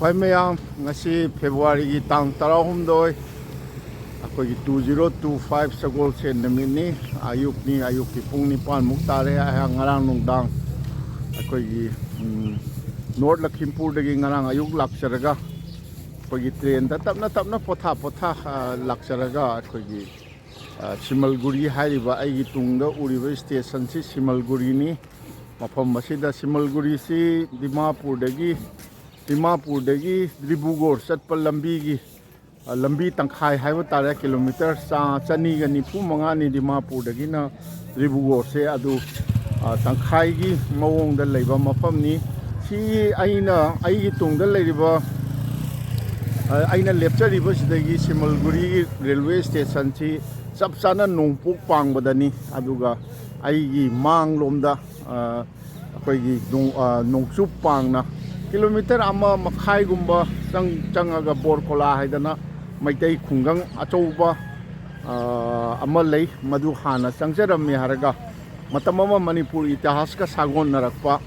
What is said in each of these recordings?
ꯈ꯭ꯋꯥꯏ ꯃꯌꯥꯝ ꯉꯁꯤ ꯐꯦꯕ꯭ꯔꯨꯋꯥꯔꯤꯒꯤ ꯇꯥꯡ 13 ꯑꯩꯈꯣꯏꯒꯤ 2025 ꯁꯒꯣꯜꯁꯦꯟ ꯅꯨꯃꯤꯠꯅꯤ ꯑꯌꯨꯛꯀꯤ ꯄꯨꯡ 9ꯃꯨꯛ ꯇꯥꯔꯦ ꯑꯩꯍꯥꯛ ꯉꯔꯥꯡ ꯅꯨꯡꯗꯥꯡ ꯑꯩꯈꯣꯏꯒꯤ ꯅꯣꯔꯠ ꯂꯈꯤꯝꯄꯨꯔꯗꯒꯤ ꯉꯔꯥꯡ ꯑꯌꯨꯛ ꯂꯥꯛꯆꯔꯒ ꯑꯩꯈꯣꯏꯒꯤ ꯇ꯭ꯔꯦꯟꯗ ꯇꯞꯅ ꯄꯣꯊꯥ ꯂꯥꯛꯆꯔꯒ ꯑꯩꯈꯣꯏꯒꯤ ꯁꯤꯃꯜꯒꯨꯔꯤ ꯍꯥꯏꯔꯤꯕ ꯑꯩꯒꯤ ꯇꯨꯡꯗ ꯎꯔꯤꯕ ꯁ꯭ꯇꯦꯁꯟꯁꯤ ꯁꯤꯃꯜꯒꯨꯔꯤꯅꯤ ꯃꯐꯝ ꯑꯁꯤꯗ ꯁꯤꯃꯜꯒꯨꯔꯤꯁꯤ ꯗꯤꯃꯥꯄꯨꯔꯗꯒꯤ ꯗꯤꯕ꯭ꯔꯨꯒꯔ ꯆꯠꯄ ꯂꯝꯕꯤ ꯇꯪꯈꯥꯏ ꯍꯥꯏꯕ ꯇꯥꯔꯦ ꯀꯤꯂꯣꯃꯤꯇꯔ 295ꯅꯤ ꯗꯤꯃꯥꯄꯨꯔꯗꯒꯤꯅ ꯗꯤꯕ꯭ꯔꯨꯒꯔꯁꯦ ꯑꯗꯨ ꯇꯪꯈꯥꯏꯒꯤ ꯃꯑꯣꯡꯗ ꯂꯩꯕ ꯃꯐꯝꯅꯤ ꯁꯤ ꯑꯩꯒꯤ ꯇꯨꯡꯗ ꯂꯩꯔꯤꯕ ꯑꯩꯅ ꯂꯦꯞꯆꯔꯤꯕꯁꯤꯗꯒꯤ ꯁꯤꯃꯜꯒꯨꯔꯤ ꯔꯦꯜꯋꯦ ꯁ꯭ꯇꯦꯁꯟꯁꯤ ꯆꯞ ꯆꯥꯅ ꯅꯣꯡꯄꯣꯛ ꯄꯥꯡꯕꯗꯅꯤ ꯑꯗꯨꯒ ꯑꯩꯒꯤ ꯃꯥꯡꯂꯣꯝꯗ ꯑꯩꯈꯣꯏꯒꯤ ꯅꯣꯡꯆꯨꯞ ꯄꯥꯡꯅ ꯀꯤꯂꯣꯃꯤꯇꯔ 1.5 ꯆꯪꯉꯒ ꯕꯣꯔꯀꯣꯂꯥ ꯍꯥꯏꯗꯅ ꯃꯩꯇꯩ ꯈꯨꯡꯒꯪ ꯑꯆꯧꯕ ꯑꯃ ꯂꯩ ꯃꯗꯨ ꯍꯥꯟꯅ ꯆꯪꯖꯔꯝꯃꯤ ꯍꯥꯏꯔꯒ ꯃꯇꯝ ꯑꯃ ꯃꯅꯤꯄꯨꯔ ꯏꯇꯤꯍꯥꯁꯀ ꯁꯥꯒꯣꯟꯅꯔꯛꯄ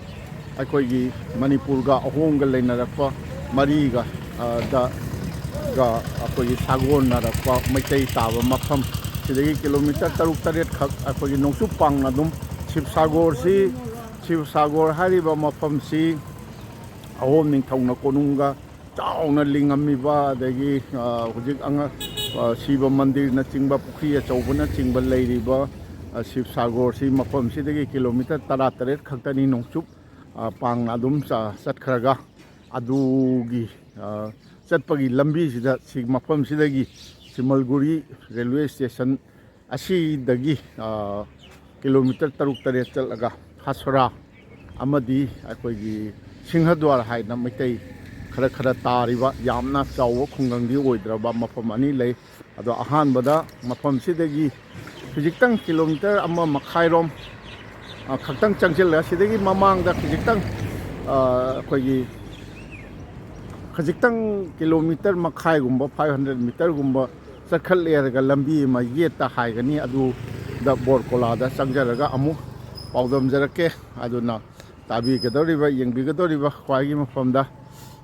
ꯑꯩꯈꯣꯏꯒꯤ ꯃꯅꯤꯄꯨꯔꯒ ꯑꯍꯣꯝꯒ ꯂꯩꯅꯔꯛꯄ ꯃꯔꯤꯒ ꯑꯩꯈꯣꯏꯒꯤ ꯁꯥꯒꯣꯟꯅꯔꯛꯄ ꯃꯩꯇꯩ ꯇꯥꯕ ꯃꯐꯝ ꯁꯤꯗꯒꯤ ꯀꯤꯂꯣꯃꯤꯇꯔ 6-7 ꯈꯛ ꯑꯩꯈꯣꯏꯒꯤ ꯅꯣꯡꯆꯨꯞ ꯄꯥꯡꯅ ꯑꯗꯨꯝ ꯁꯤꯕꯁꯥꯒꯣꯔ ꯍꯥꯏꯔꯤꯕ ꯃꯐꯝꯁꯤ ꯑꯍꯣꯝ ꯅꯤꯡꯊꯧꯅ ꯀꯣꯅꯨꯡꯒ ꯆꯥꯎꯅ ꯂꯤꯡꯉꯝꯃꯤꯕ ꯑꯗꯒꯤ ꯍꯧꯖꯤꯛ ꯁꯤꯕ ꯃꯟꯗꯤꯔꯅꯆꯤꯡꯕ ꯄꯨꯈ꯭ꯔꯤ ꯑꯆꯧꯕꯅꯆꯤꯡꯕ ꯂꯩꯔꯤꯕ ꯁꯤꯕꯁꯥꯒꯣꯔꯁꯤ ꯃꯐꯝꯁꯤꯗꯒꯤ ꯀꯤꯂꯣꯃꯤꯇꯔ 18 ꯈꯛꯇꯅꯤ ꯅꯣꯡꯆꯨꯞ ꯄꯥꯡꯅ ꯑꯗꯨꯝ ꯆꯠꯈ꯭ꯔꯒ ꯑꯗꯨꯒꯤ ꯆꯠꯄꯒꯤ ꯂꯝꯕꯤꯁꯤꯗ ꯃꯐꯝꯁꯤꯗꯒꯤ ꯁꯤꯃꯜꯒꯨꯔꯤ ꯔꯦꯜꯋꯦ ꯁ꯭ꯇꯦꯁꯟ ꯑꯁꯤꯗꯒꯤ ꯀꯤꯂꯣꯃꯤꯇꯔ 6-7 ꯆꯠꯂꯒ ꯍꯥꯁꯣꯔꯥ ꯑꯃꯗꯤ ꯑꯩꯈꯣꯏꯒꯤ ꯁꯤꯡꯍꯗ꯭ꯋꯥꯔ ꯍꯥꯏꯅ ꯃꯩꯇꯩ ꯈꯔ ꯇꯥꯔꯤꯕ ꯌꯥꯝꯅ ꯆꯥꯎꯕ ꯈꯨꯡꯒꯪꯗꯤ ꯑꯣꯏꯗ꯭ꯔꯕ ꯃꯐꯝ ꯑꯅꯤ ꯂꯩ ꯑꯗꯣ ꯑꯍꯥꯟꯕꯗ ꯃꯐꯝꯁꯤꯗꯒꯤ ꯈꯤꯖꯤꯛꯇꯪ ꯀꯤꯂꯣꯃꯤꯇꯔ 1.5 ꯈꯛꯇꯪ ꯆꯪꯁꯤꯜꯂꯒ ꯁꯤꯗꯒꯤ ꯃꯃꯥꯡꯗ ꯑꯩꯈꯣꯏꯒꯤ ꯈꯖꯤꯛꯇꯪ ꯀꯤꯂꯣꯃꯤꯇꯔ 1.5 500 ꯃꯤꯇꯔꯒꯨꯝꯕ ꯆꯠꯈꯠꯂꯦꯔꯒ ꯂꯝꯕꯤ ꯑꯃ ꯌꯦꯠꯇ ꯍꯥꯏꯒꯅꯤ ꯑꯗꯨꯗ ꯕꯣꯔꯀꯣꯂꯥꯗ ꯆꯪꯖꯔꯒ ꯑꯃꯨꯛ ꯄꯥꯎꯗꯝꯖꯔꯛꯀꯦ ꯑꯗꯨꯅ ꯇꯥꯕꯤꯒꯗꯧꯔꯤꯕ ꯌꯦꯡꯕꯤꯒꯗꯧꯔꯤꯕ ꯈ꯭ꯋꯥꯏꯒꯤ ꯃꯐꯝꯗ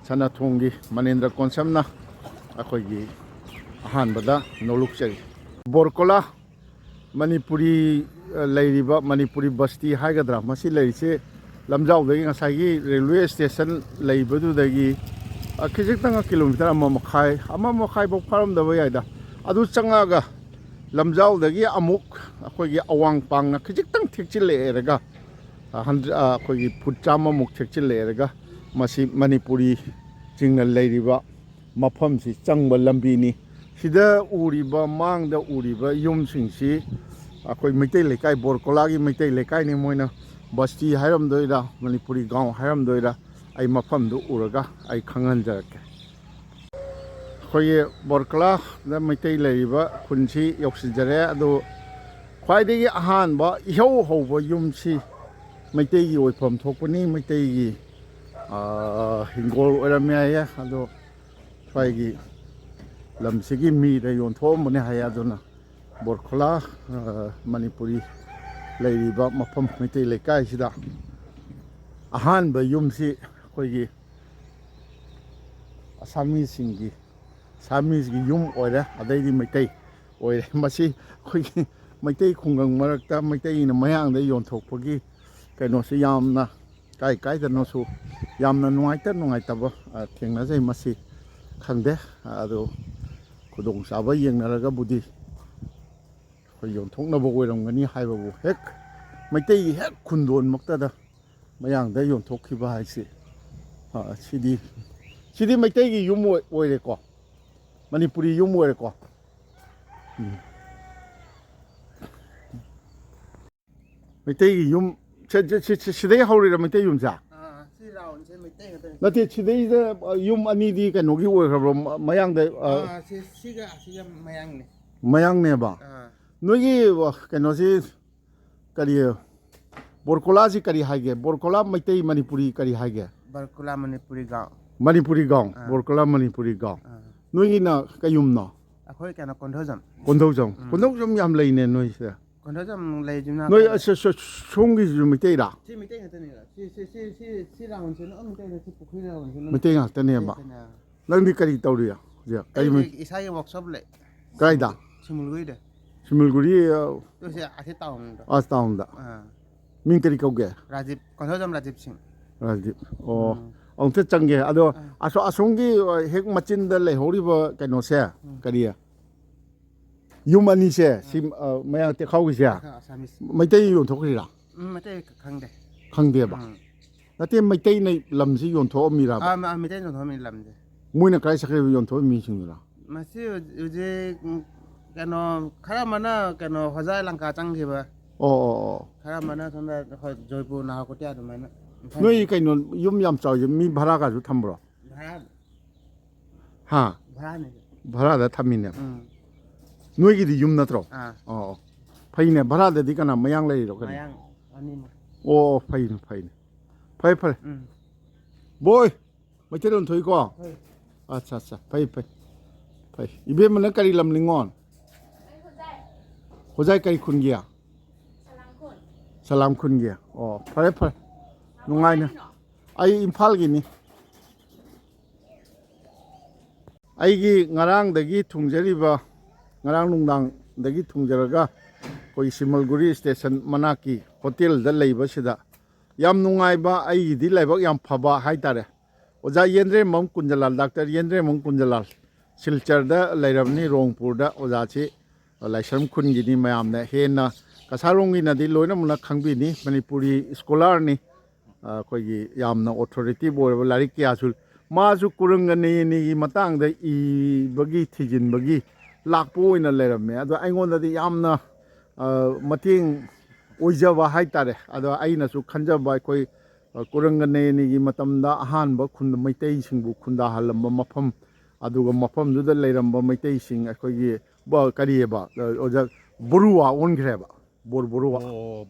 ꯁꯅꯥꯊꯣꯡꯒꯤ ꯃꯅꯦꯟꯗ꯭ꯔ ꯀꯣꯟꯁꯝꯅ ꯑꯩꯈꯣꯏꯒꯤ ꯑꯍꯥꯟꯕꯗ ꯅꯣꯂꯨꯛꯆꯔꯤ ꯕꯣꯔꯀꯣꯂꯥ ꯃꯅꯤꯄꯨꯔꯤ ꯂꯩꯔꯤꯕ ꯃꯅꯤꯄꯨꯔꯤ ꯕꯁꯇꯤ ꯍꯥꯏꯒꯗ꯭ꯔꯥ ꯃꯁꯤ ꯂꯩꯔꯤꯁꯦ ꯂꯝꯖꯥꯎꯗꯒꯤ ꯉꯁꯥꯏꯒꯤ ꯔꯦꯜꯋꯦ ꯁ꯭ꯇꯦꯁꯟ ꯂꯩꯕꯗꯨꯗꯒꯤ ꯈꯤꯖꯤꯛꯇꯪ ꯀꯤꯂꯣꯃꯤꯇꯔ 1.5 ꯐꯥꯎ ꯐꯥꯔꯝꯗꯕ ꯌꯥꯏꯗ ꯑꯗꯨ ꯆꯪꯉꯛꯑꯒ ꯂꯝꯖꯥꯎꯗꯒꯤ ꯑꯃꯨꯛ ꯑꯩꯈꯣꯏꯒꯤ ꯑꯋꯥꯡ ꯄꯥꯡꯅ ꯈꯤꯖꯤꯛꯇꯪ ꯊꯦꯛꯆꯤꯜꯂꯛꯑꯦꯔꯒ ꯑꯩꯈꯣꯏꯒꯤ ꯐꯨꯠ 100ꯃꯨꯛ ꯊꯦꯛꯆꯤꯜꯂꯛꯑꯦꯔꯒ ꯃꯁꯤ ꯃꯅꯤꯄꯨꯔꯤ ꯆꯤꯡꯅ ꯂꯩꯔꯤꯕ ꯃꯐꯝꯁꯤ ꯆꯪꯕ ꯂꯝꯕꯤꯅꯤ ꯁꯤꯗ ꯎꯔꯤꯕ ꯃꯥꯡꯗ ꯎꯔꯤꯕ ꯌꯨꯝꯁꯤꯡꯁꯤ ꯑꯩꯈꯣꯏ ꯃꯩꯇꯩ ꯂꯩꯀꯥꯏ ꯕꯣꯔꯀꯣꯂꯥꯒꯤ ꯃꯩꯇꯩ ꯂꯩꯀꯥꯏꯅꯤ ꯃꯣꯏꯅ ꯕꯁꯇꯤ ꯍꯥꯏꯔꯝꯗꯣꯏꯔꯥ ꯃꯅꯤꯄꯨꯔꯤ ꯒꯥꯎ ꯍꯥꯏꯔꯝꯗꯣꯏꯔꯥ ꯑꯩ ꯃꯐꯝꯗꯨ ꯎꯔꯒ ꯑꯩ ꯈꯪꯍꯟꯖꯔꯛꯀꯦ ꯑꯩꯈꯣꯏꯒꯤ ꯕꯣꯔꯀꯣꯂꯥꯗ ꯃꯩꯇꯩ ꯂꯩꯔꯤꯕ ꯈꯨꯟꯁꯤ ꯌꯧꯁꯤꯟꯖꯔꯦ ꯑꯗꯨ ꯈ꯭ꯋꯥꯏꯗꯒꯤ ꯑꯍꯥꯟꯕ ꯏꯍꯧ ꯍꯧꯕ ꯌꯨꯝꯁꯤ ꯃꯩꯇꯩꯒꯤ ꯑꯣꯏꯐꯝ ꯊꯣꯛꯄꯅꯤ ꯃꯩꯇꯩꯒꯤ ꯍꯤꯡꯒꯣꯜ ꯑꯣꯏꯔꯝꯃꯦ ꯍꯥꯏꯌꯦ ꯑꯗꯣ ꯁ꯭ꯋꯥꯏꯒꯤ ꯂꯝꯁꯤꯒꯤ ꯃꯤꯗ ꯌꯣꯟꯊꯣꯛꯑꯝꯕꯅꯦ ꯍꯥꯏꯌꯦ ꯑꯗꯨꯅ ꯕꯣꯔꯀꯣꯂꯥ ꯃꯅꯤꯄꯨꯔꯤ ꯂꯩꯔꯤꯕ ꯃꯐꯝ ꯃꯩꯇꯩ ꯂꯩꯀꯥꯏꯁꯤꯗ ꯑꯍꯥꯟꯕ ꯌꯨꯝꯁꯤ ꯑꯩꯈꯣꯏꯒꯤ ꯑꯁꯥꯃꯤꯁꯤꯡꯒꯤ ꯌꯨꯝ ꯑꯣꯏꯔꯦ ꯑꯗꯩꯗꯤ ꯃꯩꯇꯩ ꯑꯣꯏꯔꯦ ꯃꯁꯤ ꯑꯩꯈꯣꯏꯒꯤ ꯃꯩꯇꯩ ꯈꯨꯡꯒꯪ ꯃꯔꯛꯇ ꯃꯩꯇꯩꯅ ꯃꯌꯥꯡꯗ ꯌꯣꯟꯊꯣꯛꯄꯒꯤ ꯀꯩꯅꯣꯁꯤ ꯌꯥꯝꯅ ꯀꯥꯏꯗꯅꯣꯁꯨ ꯌꯥꯝꯅ ꯅꯨꯡꯉꯥꯏꯇꯕ ꯊꯦꯡꯅꯖꯩ ꯃꯁꯤ ꯈꯪꯗꯦ ꯑꯗꯣ ꯈꯨꯗꯣꯡꯆꯥꯕ ꯌꯦꯡꯅꯔꯒꯕꯨꯗꯤ ꯑꯩꯈꯣই ꯌꯣꯟꯊꯣꯛꯅꯕ ꯑꯣꯏꯔꯝꯒꯅꯤ ꯍꯥꯏꯕꯕꯨ ꯍꯦꯛ ꯃꯩꯇꯩꯒꯤ ꯍꯦꯛ ꯈꯨꯟꯗꯣꯟꯃꯛꯇꯗ ꯃꯌꯥꯡꯗ ꯌꯣꯟꯊꯣꯛꯈꯤꯕ ꯍꯥꯏꯁꯤ ꯁꯤꯗꯤ ꯃꯩꯇꯩꯒꯤ ꯌꯨꯝ ꯑꯣꯏꯔꯦꯀꯣ ꯃꯅꯤꯄꯨꯔꯤ ꯌꯨꯝ ꯑꯣꯏꯔꯦꯀꯣ ꯃꯩꯇꯩꯒꯤ ꯌꯨꯝ ꯁꯤꯗꯩ ꯍꯧꯔꯤꯔ ꯃꯩꯇꯩ ꯌꯨꯝꯁꯦ ꯁꯤ ꯔꯥꯎꯟꯁꯦ ꯃꯩꯇꯩ ꯉꯥꯛꯇꯅꯤ. ꯅꯠꯇꯦ ꯁꯤꯗꯩꯗ ꯌꯨꯝ ꯑꯅꯤꯗꯤ ꯀꯩꯅꯣꯒꯤ ꯑꯣꯏꯈ꯭ꯔꯕ꯭ꯔꯣ ꯃꯌꯥꯡꯗ siga mayangni. ꯃꯌꯥꯡꯅꯦꯕ ꯅꯣꯏꯒꯤ ꯀꯩꯅꯣꯁꯤ ꯀꯔꯤ ꯕꯣꯔꯀꯣꯂꯥꯁꯤ ꯀꯔꯤ ꯍꯥꯏꯒꯦ ꯕꯣꯔꯀꯣꯂꯥ ꯃꯩꯇꯩ ꯃꯅꯤꯄꯨꯔꯤ ꯀꯔꯤ ꯍꯥꯏꯒꯦ Barkula Manipuri gaon. Manipuri Goa ꯕꯣꯔꯀꯣꯂꯥ Manipuri Goa ꯅꯣꯏꯒꯤꯅ ꯀꯩ ꯌꯨꯝꯅꯣ Akhoi kana kondhojam. ꯀꯣꯟꯙꯧꯖꯝ ꯌꯥꯝ ꯂꯩꯅꯦ ꯅꯣꯏꯁꯦ còn đó trong lấy chúng ta 너희 송기지 밑에이라. 시 밑에 같은 애가 시라고 저는 밑에 그 부크리라고 저는 밑에가 때네 봐. 너희 까지 떠오르야. 자, 까지 이 사이 워크숍 래 까이다. 스물구이래 스물구리 요새 아세 따온다 아스타운다. 아 민까지 거게. 라집 còn đó trong 라집 싱 라지. ông chẳng nghe ado asongi hek machin da le hori ba kano se kariya yumani se sim maya te khau gi se 아사미스 mai tei yon thok ri ra 밑에 강대 khang de ba na te mai tei nei lam si yon tho mi ra ba 아 밑에 좀 더미 람데 moi na kai sa yon tho mi sing ra 마시 요새 그노 카라마나 그노 화자 랑카 짱게 봐 o 카라마나 선다 조이부 나하고 떼야도 마나 noi kai non yum yam chau mi bhara ga ju tham bro 바라 ha 바라네 bhara da tham min ne noi gi di yum na tro 아 phai ne bhara da di kana mayang lai ro ka 마양 아니 o phai phai boy mai te don thoi ko acha acha phai ibe man kari lam lingon hojai kari khun gya salam khun gya phai nungai na ai imphal gi ni ai gi ngarang dagi thungjari ba ngarang nungdang dagi thungjaraga koi simalguri station manaki hotel da leiba sida yam nungai ba ai gi di laibak yam phaba hai tare oja yendre mom kunjalal doctor yendre mom kunjalal silchar da lairamni rongpur da oja chi laisam khun gi ni mayam na hena kasarong gi na di loina muna khangbi ni manipuri scholar ni koi gi yamna authority boy lari kya sul ma su kurungani ni gi matang da I bagi thijin bagi lakpo ina lairame ado aingon da di yamna mating oijaba hai tare ado aina su khanjaba koi kurungani ni gi matamda ahan ba khun maitei singbu khunda halamba mafam aduga mafam du da lairamba maitei sing koi gi ba karieba oja boruwa ongreba boruwa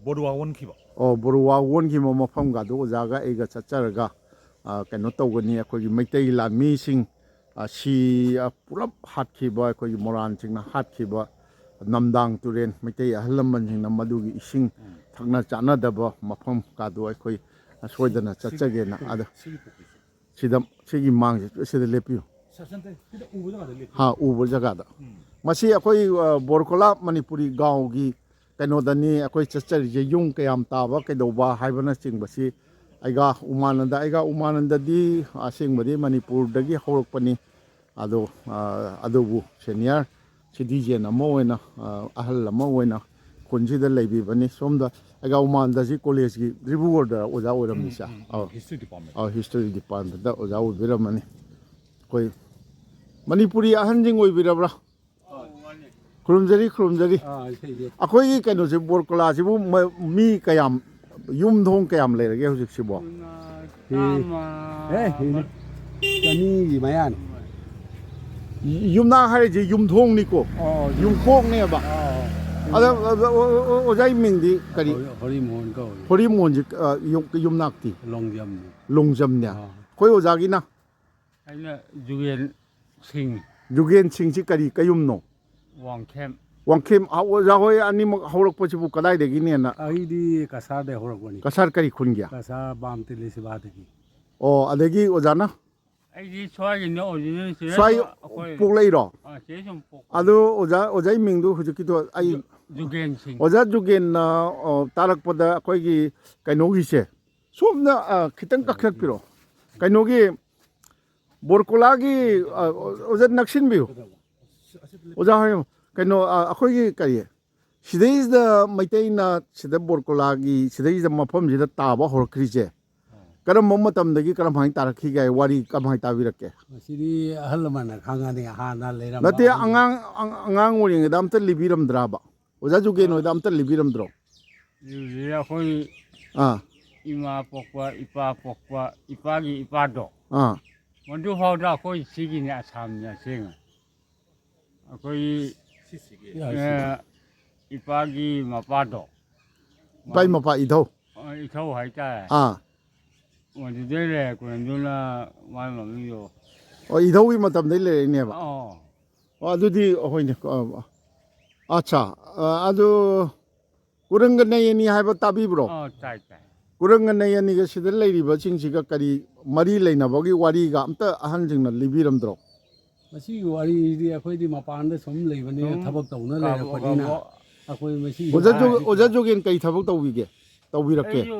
boruwa won khiba boruwa wongi mo mafam ga do jaga ega chacharaga kano tawgani akhoi maitai lami sing si purap hatkhiba akhoi moran singna hatkhiba namdang turen maitai ahlamman singna madugi ising thakna chana daba mafam ka do akhoi soidana chachage na ada sidam sigi mang sida lepiu 사선때 그때 우보자가 들리 ha ubo jaga da masi akhoi borkola manipuri gaon gi kano dani akhoi chachari je yung kayam taba kaidoba haibana singbasi aiga umananda di asingmadi manipur dagi horokpani adobu senior citizen amo wena ahal amo wena konjida leibi bani somda aiga umanda ji college gi ribur da oja oram nisa history department da oja obiramani koi manipuri ahanjing oibirabra khurumjari akhoi kano je borkola jibu mi kayam yum thong kayam leirage hujik sibo Kami mayan. yumna hari je yum thong ni ko yum kok ne ba ada ojai mingdi kari Horimon ko. hori mon ji yum nakti longjam nya koi ojagi na aina jugen sing ji kari kayum no wangkem wangkem oja hoi ani mak horok pochi bu kadai de gi ne na Aidi kasar de horogoni. kasar kari khun gya Kasar bam tili si badagi. adegi ojana aidi swai no ojin swai pok lei ro se som pok ado ojai mingdu hujiki to ai jugen sing oja jugen na tarak pada koi gi kaino gi se somna khitang kakrak piro kaino gi borkola gi oja naksin biu oja hoy kaino akhoi gi kari sidai da maitai na sida borkola gi sidai da mafam jida taba horkri je karam mamatam dagi karam hain tarakhi ga wari kam hai tabirake Siri halman khangani hana leram. nate angang uring dam ta libiram draba oja jugen no dam ta libiram dro ya hoi ima pokwa ipagi ipado mandu hoda hoi sigi ni asam nya sing akoi ipagi mapado pai mapa idho ithau hai ta mandu de le kun dula mai ma mi yo idho wi matam dei le ne ba adudi hoi ne acha adu ꯀꯨꯔꯪꯒ ꯅꯩꯌꯦꯅꯤ ꯍꯥꯏꯕ ꯇꯥꯕꯤꯕ꯭ꯔꯣ ꯆꯥꯏ ꯆꯥꯏ ꯀꯨꯔꯪꯒ ꯅꯩꯌꯦꯅꯤꯒ ꯁꯤꯗ ꯂꯩꯔꯤꯕꯁꯤꯡꯁꯤꯒ ꯀꯔꯤ ꯃꯔꯤ ꯂꯩꯅꯕꯒꯤ ꯋꯥꯔꯤꯒ ꯑꯝꯇ ꯑꯍꯟꯁꯤꯡꯅ ꯂꯤꯕꯤꯔꯝꯗ꯭ꯔꯣ ꯃꯁꯤꯒꯤ ꯋꯥꯔꯤꯗꯤ ꯑꯩꯈꯣꯏꯗꯤ ꯃꯄꯥꯟꯗ ꯁꯨꯝ ꯂꯩꯕꯅꯤꯅ ꯊꯕꯛ ꯇꯧꯅ ꯂꯩꯔꯛꯄꯅꯤꯅ ꯑꯩꯈꯣꯏ ꯃꯁꯤ ꯑꯣꯖꯥ ꯖꯣꯒꯦꯟ ꯀꯩ ꯊꯕꯛ ꯇꯧꯕꯤꯔꯛꯀꯦ ꯑꯩꯁꯨ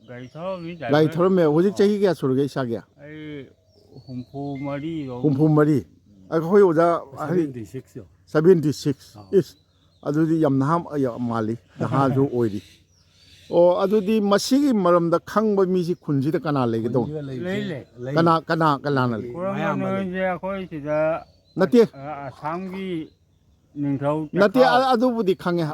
ꯒꯥꯔꯤ ꯊꯧꯔꯝꯃꯤ ꯒꯥꯔꯤ ꯊꯧꯔꯝꯃꯦ ꯍꯧꯖꯤꯛ ꯆꯍꯤ ꯀꯌꯥ ꯁꯨꯔꯒꯦ ꯏꯁꯥꯒꯤ ꯑꯩ ꯍꯨꯝꯐꯨ ꯃꯔꯤ 64 ꯑꯩꯈꯣꯏ ꯑꯣꯖꯥ 76 ꯌꯣ 76 ꯏꯁ ꯑꯗꯨꯗꯤ ꯌꯥꯝ ꯅꯍꯥ ꯃꯥꯜꯂꯤ ꯅꯍꯥꯁꯨ ꯑꯣꯏꯔꯤ ꯑꯣ ꯑꯗꯨꯗꯤ ꯃꯁꯤꯒꯤ ꯃꯔꯝꯗ ꯈꯪꯕ ꯃꯤꯁꯤ ꯈꯨꯟꯁꯤꯗ ꯀꯅꯥ ꯂꯩꯒꯗꯧ ꯂꯩ ꯀꯅꯥꯅ ꯂꯩ ꯈꯨꯔꯝꯕꯅꯁꯦ ꯑꯩꯈꯣꯏ ꯁꯤꯗ ꯅꯠꯇꯦ ꯑꯁꯥꯝꯒꯤ ꯅꯤꯡꯊꯧ ꯅꯠꯇꯦ ꯑꯗꯨꯕꯨꯗꯤ ꯈꯪꯉꯦ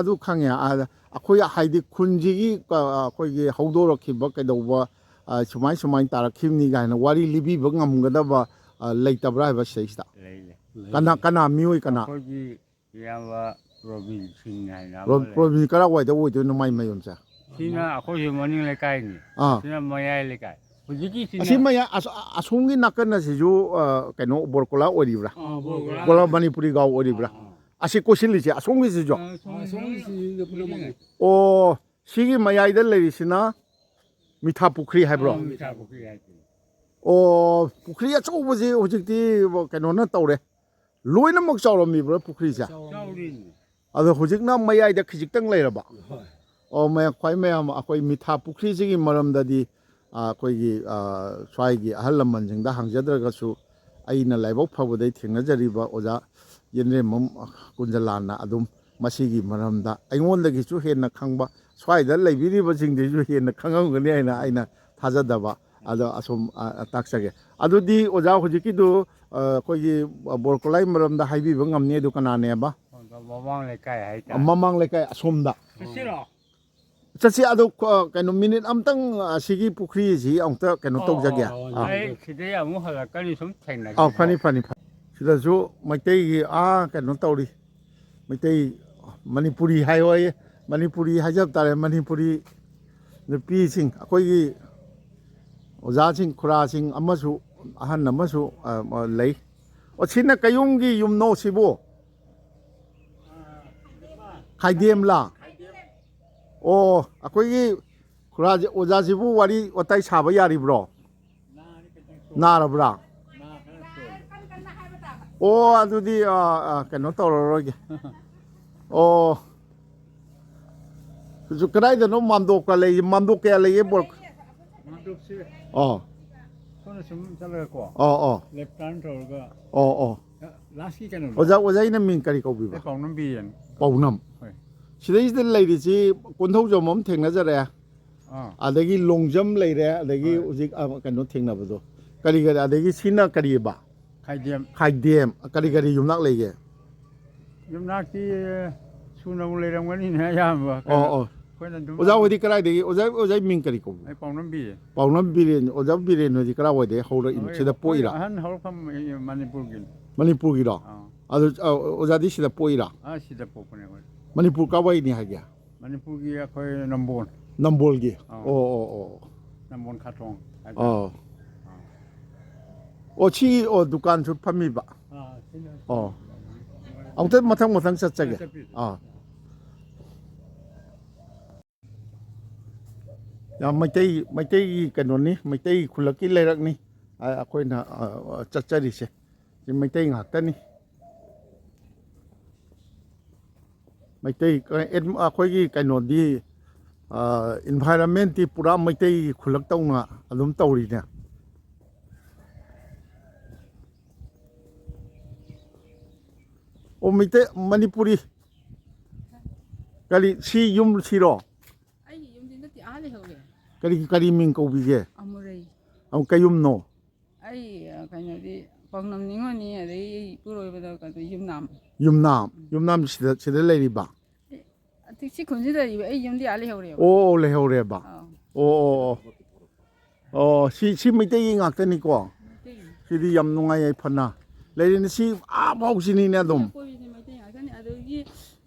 ꯑꯗꯨ ꯈꯪꯉꯦ ꯑꯩꯈꯣꯏ ꯍꯥꯏꯗꯤ ꯈꯨꯟꯁꯤꯒꯤ ꯑꯩꯈꯣꯏꯒꯤ ꯍꯧꯗꯣꯔꯛꯈꯤꯕ ꯀꯩꯗꯧꯕ ꯁꯨꯃꯥꯏꯅ ꯇꯥꯔꯛꯈꯤꯕꯅꯤ ꯀꯥꯏꯅ ꯋꯥꯔꯤ ꯂꯤꯕꯤꯕ ꯉꯝꯒꯗꯕ ꯂꯩꯇꯕ꯭ꯔꯥ ꯍꯥꯏꯕ ꯁꯤꯗꯩꯁꯤꯗ ꯂꯩ ꯀꯅꯥ ꯃꯤꯑꯣꯏ ꯀꯅꯥ ꯑꯩꯈꯣꯏꯒꯤ ꯏꯌꯥꯝꯕ ꯔꯣꯕꯤꯟ ꯁꯤꯡ ꯍꯥꯏꯅ ꯑꯃ ꯂꯩ ꯄ꯭ꯔꯣꯚꯤꯟꯁ ꯀꯔꯥꯏꯋꯥꯏꯗ ꯑꯣꯏꯗꯣꯏꯅꯣ ꯃꯥꯏ ꯃꯌꯨꯝꯁꯦ ꯁꯤꯅ ꯑꯩꯈꯣꯏꯁꯨ ꯃꯅꯤꯡ ꯂꯩꯀꯥꯏꯅꯤ ꯁꯤꯅ ꯃꯌꯥꯏ ꯂꯩꯀꯥꯏ ꯍꯧꯖꯤꯛꯀꯤ ꯑꯁꯤ ꯃꯌꯥ ꯑꯁꯣꯝꯒꯤ ꯅꯥꯀꯟ ꯑꯁꯤꯁꯨ ꯀꯩꯅꯣ ꯕꯣꯔꯀꯣꯂꯥ ꯑꯣꯏꯔꯤꯕ꯭ꯔꯥ ꯕꯣꯔꯀꯣꯂꯥ ꯃꯅꯤꯄꯨꯔꯤ ꯒꯥꯎ ꯑꯣꯏꯔꯤꯕ꯭ꯔꯥ ꯑꯁꯤ ꯀꯣꯏꯁꯤꯜꯂꯤꯁꯦ ꯑꯁꯣꯝꯒꯤꯁꯤꯁꯨ ꯑꯣ ꯁꯤꯒꯤ ꯃꯌꯥꯏꯗ ꯂꯩꯔꯤꯁꯤꯅ ꯃꯤꯊꯥ ꯄꯨꯈ꯭ꯔꯤ ꯍꯥꯏꯕ꯭ꯔꯣ ꯑꯣ ꯄꯨꯈ꯭ꯔꯤ ꯑꯆꯧꯕꯁꯤ ꯍꯧꯖꯤꯛꯇꯤ ꯀꯩꯅꯣꯅ ꯇꯧꯔꯦ ꯂꯣꯏꯅꯃꯛ ꯆꯥꯎꯔꯝꯃꯤꯕ꯭ꯔꯥ ꯄꯨꯈ꯭ꯔꯤꯁꯦ ꯑꯗꯣ ꯍꯧꯖꯤꯛꯅ ꯃꯌꯥꯏꯗ ꯈꯤꯖꯤꯛꯇꯪ ꯂꯩꯔꯕ ꯑꯣ ꯈ꯭ꯋꯥꯏ ꯃꯌꯥꯝ ꯑꯩꯈꯣꯏ ꯃꯤꯊꯥ ꯄꯨꯈ꯭ꯔꯤꯁꯤꯒꯤ ꯃꯔꯝꯗꯗꯤ ꯑꯩꯈꯣꯏꯒꯤ ꯁ꯭ꯋꯥꯏꯒꯤ ꯑꯍꯜ ꯂꯃꯟꯁꯤꯡꯗ ꯍꯪꯖꯗ꯭ꯔꯒꯁꯨ ꯑꯩꯅ ꯂꯥꯏꯕꯛ ꯐꯕꯗꯩ ꯊꯦꯡꯅꯖꯔꯤꯕ ꯑꯣꯖꯥ ꯌꯦꯟꯗ꯭ꯔꯦꯝꯕꯝ ꯀꯨꯟꯖꯂꯥꯟꯅ ꯑꯗꯨꯝ ꯃꯁꯤꯒꯤ ꯃꯔꯝꯗ ꯑꯩꯉꯣꯟꯗꯒꯤꯁꯨ ꯍꯦꯟꯅ ꯈꯪꯕ ꯁ꯭ꯋꯥꯏꯗ ꯂꯩꯕꯤꯔꯤꯕꯁꯤꯡꯗꯩꯁꯨ ꯍꯦꯟꯅ ꯈꯪꯉꯝꯒꯅꯤ ꯍꯥꯏꯅ ꯑꯩꯅ ꯊꯥꯖꯗꯕ ꯑꯗꯣ ꯑꯁꯨꯝ ꯇꯥꯛꯆꯒꯦ ꯑꯗꯨꯗꯤ ꯑꯣꯖꯥ ꯍꯧꯖꯤꯛꯀꯤꯗꯨ ꯑꯩꯈꯣꯏꯒꯤ ꯕꯣꯔꯀꯣꯂꯥꯏ ꯃꯔꯝꯗ ꯍꯥꯏꯕꯤꯕ ꯉꯝꯅꯤ ꯑꯗꯨ ꯀꯅꯥꯅꯦꯕ ꯃꯃꯥꯡ ꯂꯩꯀꯥꯏ ꯍꯥꯏꯇꯥꯔꯦ ꯃꯃꯥꯡ ꯂꯩꯀꯥꯏ ꯑꯁꯣꯝꯗ ꯆꯠꯁꯤ ꯑꯗꯣ ꯀꯩꯅꯣ ꯃꯤꯅꯤꯠ ꯑꯝꯇꯪ ꯑꯁꯤꯒꯤ ꯄꯨꯈ꯭ꯔꯤꯁꯤ ꯑꯃꯨꯛꯇ ꯀꯩꯅꯣ ꯇꯧꯖꯒꯦ ꯑꯩ ꯁꯤꯗꯩ ꯑꯃꯨꯛ ꯍꯜꯂꯛꯀꯅꯤ ꯁꯨꯝ ꯊꯦꯡꯅꯒꯦ ꯐꯅꯤ ꯁꯤꯗꯁꯨ ꯃꯩꯇꯩꯒꯤ ꯀꯩꯅꯣ ꯇꯧꯔꯤ ꯃꯩꯇꯩ ꯃꯅꯤꯄꯨꯔꯤ ꯍꯥꯏꯌꯦ ꯃꯅꯤꯄꯨꯔꯤ ꯍꯥꯏꯖꯕ ꯇꯥꯔꯦ ꯃꯅꯤꯄꯨꯔꯤ ꯅꯨꯄꯤꯁꯤꯡ ꯑꯩꯈꯣꯏꯒꯤ ꯑꯣꯖꯥꯁꯤꯡ ꯈꯨꯔꯥꯁꯤꯡ ꯑꯃꯁꯨ ꯑꯍꯟ ꯑꯃꯁꯨ ꯂꯩ ꯁꯤꯅ ꯀꯩꯌꯨꯝꯒꯤ ꯌꯨꯝꯅꯣ ꯁꯤꯕꯨ ꯈꯥꯏꯗꯦꯝꯂꯥ ꯑꯣ ꯑꯩꯈꯣꯏꯒꯤ ꯈꯨꯔꯥꯁꯤ ꯑꯣꯖꯥꯁꯤꯕꯨ ꯋꯥꯔꯤ ꯋꯥꯇꯥꯏ ꯁꯥꯕ ꯌꯥꯔꯤꯕ꯭ꯔꯣ ꯅꯥꯔꯕ꯭ꯔꯥ ꯑꯣ ꯑꯗꯨꯗꯤ ꯀꯩꯅꯣ ꯇꯧꯔꯔꯣꯏꯒꯦ ꯑꯣ ꯀꯗꯥꯏꯗꯅꯣ ꯃꯥꯝꯗꯣꯞꯀ ꯂꯩ ꯃꯥꯝꯗꯣꯞ ꯀꯌꯥ ꯂꯩꯌꯦ ꯁꯣꯝꯗ ꯁꯨꯝ ꯆꯠꯂꯒꯀꯣ ꯂꯦꯐ ꯇꯔꯟ ꯇꯧꯔꯒ ꯂꯥꯁꯀꯤ ꯀꯩꯅꯣ ꯑꯣꯖꯥꯒꯤꯅ ꯃꯤꯡ ꯀꯔꯤ ꯀꯧꯕꯤꯕ ꯄꯥꯎꯅꯝ ꯕꯤꯔꯦꯟ ꯄꯥꯎꯅꯝ ꯁꯤꯗꯩꯁꯤꯗ ꯂꯩꯔꯤꯁꯤ ꯀꯣꯟꯊꯧꯖꯝ ꯑꯃ ꯊꯦꯡꯅꯖꯔꯦ ꯑꯗꯒꯤ ꯂꯣꯡꯖꯝ ꯂꯩꯔꯦ ꯑꯗꯒꯤ ꯍꯧꯖꯤꯛ ꯀꯩꯅꯣ ꯊꯦꯡꯅꯕꯗꯣ ꯀꯔꯤ ꯑꯗꯒꯤ ꯁꯤꯅ ꯀꯔꯤꯕ ꯈꯥꯏꯗꯦꯝ ꯀꯔꯤ ꯌꯨꯝꯅꯥꯛ ꯂꯩꯒꯦ ꯌꯨꯝꯅꯥꯛꯇꯤ ꯁꯨꯅꯕꯨ ꯂꯩꯔꯝꯒꯅꯤꯅꯦ ꯑꯌꯥꯝꯕ ꯑꯩꯈꯣꯏꯅ ꯑꯗꯨꯝ ꯑꯣꯖꯥ ꯍꯣꯏꯗꯤ ꯀꯗꯥꯏꯗꯒꯤ ꯑꯣꯖꯥ ꯃꯤꯡ ꯀꯔꯤ ꯀꯧꯕ ꯑꯩ ꯄꯥꯎꯅꯝ ꯕꯤꯔꯦꯟ ꯄꯥꯎꯅꯝ ꯕꯤꯔꯦꯟ ꯑꯣꯖꯥ ꯕꯤꯔꯦꯟ ꯍꯣꯏꯗꯤ ꯀꯗꯥꯏꯋꯥꯏꯗꯒꯤ ꯍꯧꯔꯛꯏꯅꯣ ꯁꯤꯗ ꯄꯣꯛꯏꯔꯥ ꯑꯍꯟ ꯍꯧꯔꯛꯐꯝ ꯃꯅꯤꯄꯨꯔꯒꯤꯅꯤ ꯃꯅꯤꯄꯨꯔꯒꯤꯔꯣ ꯑꯗꯨ ꯑꯣꯖꯥꯗꯤ ꯁꯤꯗ ꯄꯣꯛꯏꯔꯥ ꯁꯤꯗ ꯄꯣꯛꯄꯅꯦ ꯑꯩꯈꯣꯏ ꯃꯅꯤꯄꯨꯔ ꯀꯥꯏꯋꯥꯏꯅꯤ ꯍꯥꯏꯒꯦ ꯃꯅꯤꯄꯨꯔꯒꯤ ꯑꯩꯈꯣꯏ ꯅꯝꯕꯣꯜ ꯅꯝꯕꯣꯜꯒꯤ ꯑꯣ ꯅꯝꯕꯣꯜ ꯈꯥꯇꯣꯡ ꯁꯤ ꯗꯨꯀꯥꯟꯁꯨ ꯐꯝꯃꯤꯕ ꯑꯃꯨꯛꯇ ꯃꯊꯪ ꯆꯠꯆꯒꯦ ꯌꯥꯝ ꯃꯩꯇꯩꯒꯤ ꯀꯩꯅꯣꯅꯤ ꯃꯩꯇꯩ ꯈꯨꯜꯂꯛꯀꯤ ꯂꯩꯔꯛꯅꯤ ꯑꯩꯈꯣꯏꯅ ꯆꯠꯆꯔꯤꯁꯦ ꯁꯤ ꯃꯩꯇꯩ ꯉꯥꯛꯇꯅꯤ ꯃꯩꯇꯩ ꯑꯩꯈꯣꯏꯒꯤ ꯀꯩꯅꯣꯗꯤ ꯏꯟꯚꯥꯏꯔꯟꯃꯦꯟꯇꯤ ꯄꯨꯔꯥ ꯃꯩꯇꯩꯒꯤ ꯈꯨꯜꯂꯛ ꯇꯧꯅ ꯑꯗꯨꯝ ꯇꯧꯔꯤꯅꯦ ꯃꯩꯇꯩ ꯃꯅꯤꯄꯨꯔꯤ ꯁꯤ ꯌꯨꯝ ꯁꯤꯔꯣ ꯑꯩꯒꯤ ꯌꯨꯝꯗꯤ ꯅꯠꯇꯦ ꯂꯩꯍꯧꯋꯦ ꯀꯔꯤ ꯃꯤꯡ ꯀꯧꯕꯤꯒꯦ ꯑꯃꯨꯔꯩ ꯀꯩꯌꯨꯝꯅꯣ ꯑꯩ ꯀꯩꯅꯣꯗꯤ ꯄꯥꯎꯅꯝ ꯅꯤꯉꯣꯜꯅꯤ ꯑꯗꯩ ꯏꯄꯨꯔꯣꯏꯕꯗ ꯀꯩꯅꯣ ꯌꯨꯝꯅꯥꯝ ꯁꯤꯗ ꯂꯩꯔꯤꯕ ꯁꯤ ꯈꯨꯟꯁꯤꯗ ꯂꯩꯔꯤꯕ ꯑꯩ ꯌꯨꯝꯗꯤ ꯂꯩꯍꯧꯔꯦꯕ ꯂꯩꯍꯧꯔꯦꯕ ꯁꯤ ꯃꯩꯇꯩꯒꯤ ꯉꯥꯛꯇꯅꯤꯀꯣ ꯁꯤꯗꯤ ꯌꯥꯝ ꯅꯨꯡꯉꯥꯏ ꯌꯥꯏꯐꯅ ꯂꯩꯔꯤꯅꯤ ꯁꯤ ꯐꯥꯎꯁꯤꯅꯤꯅꯦ ꯑꯗꯨꯝ ꯑꯀꯣꯏꯕꯁꯤ ꯃꯩꯇꯩ ꯉꯥꯛꯇꯅꯤ ꯑꯗꯒꯤ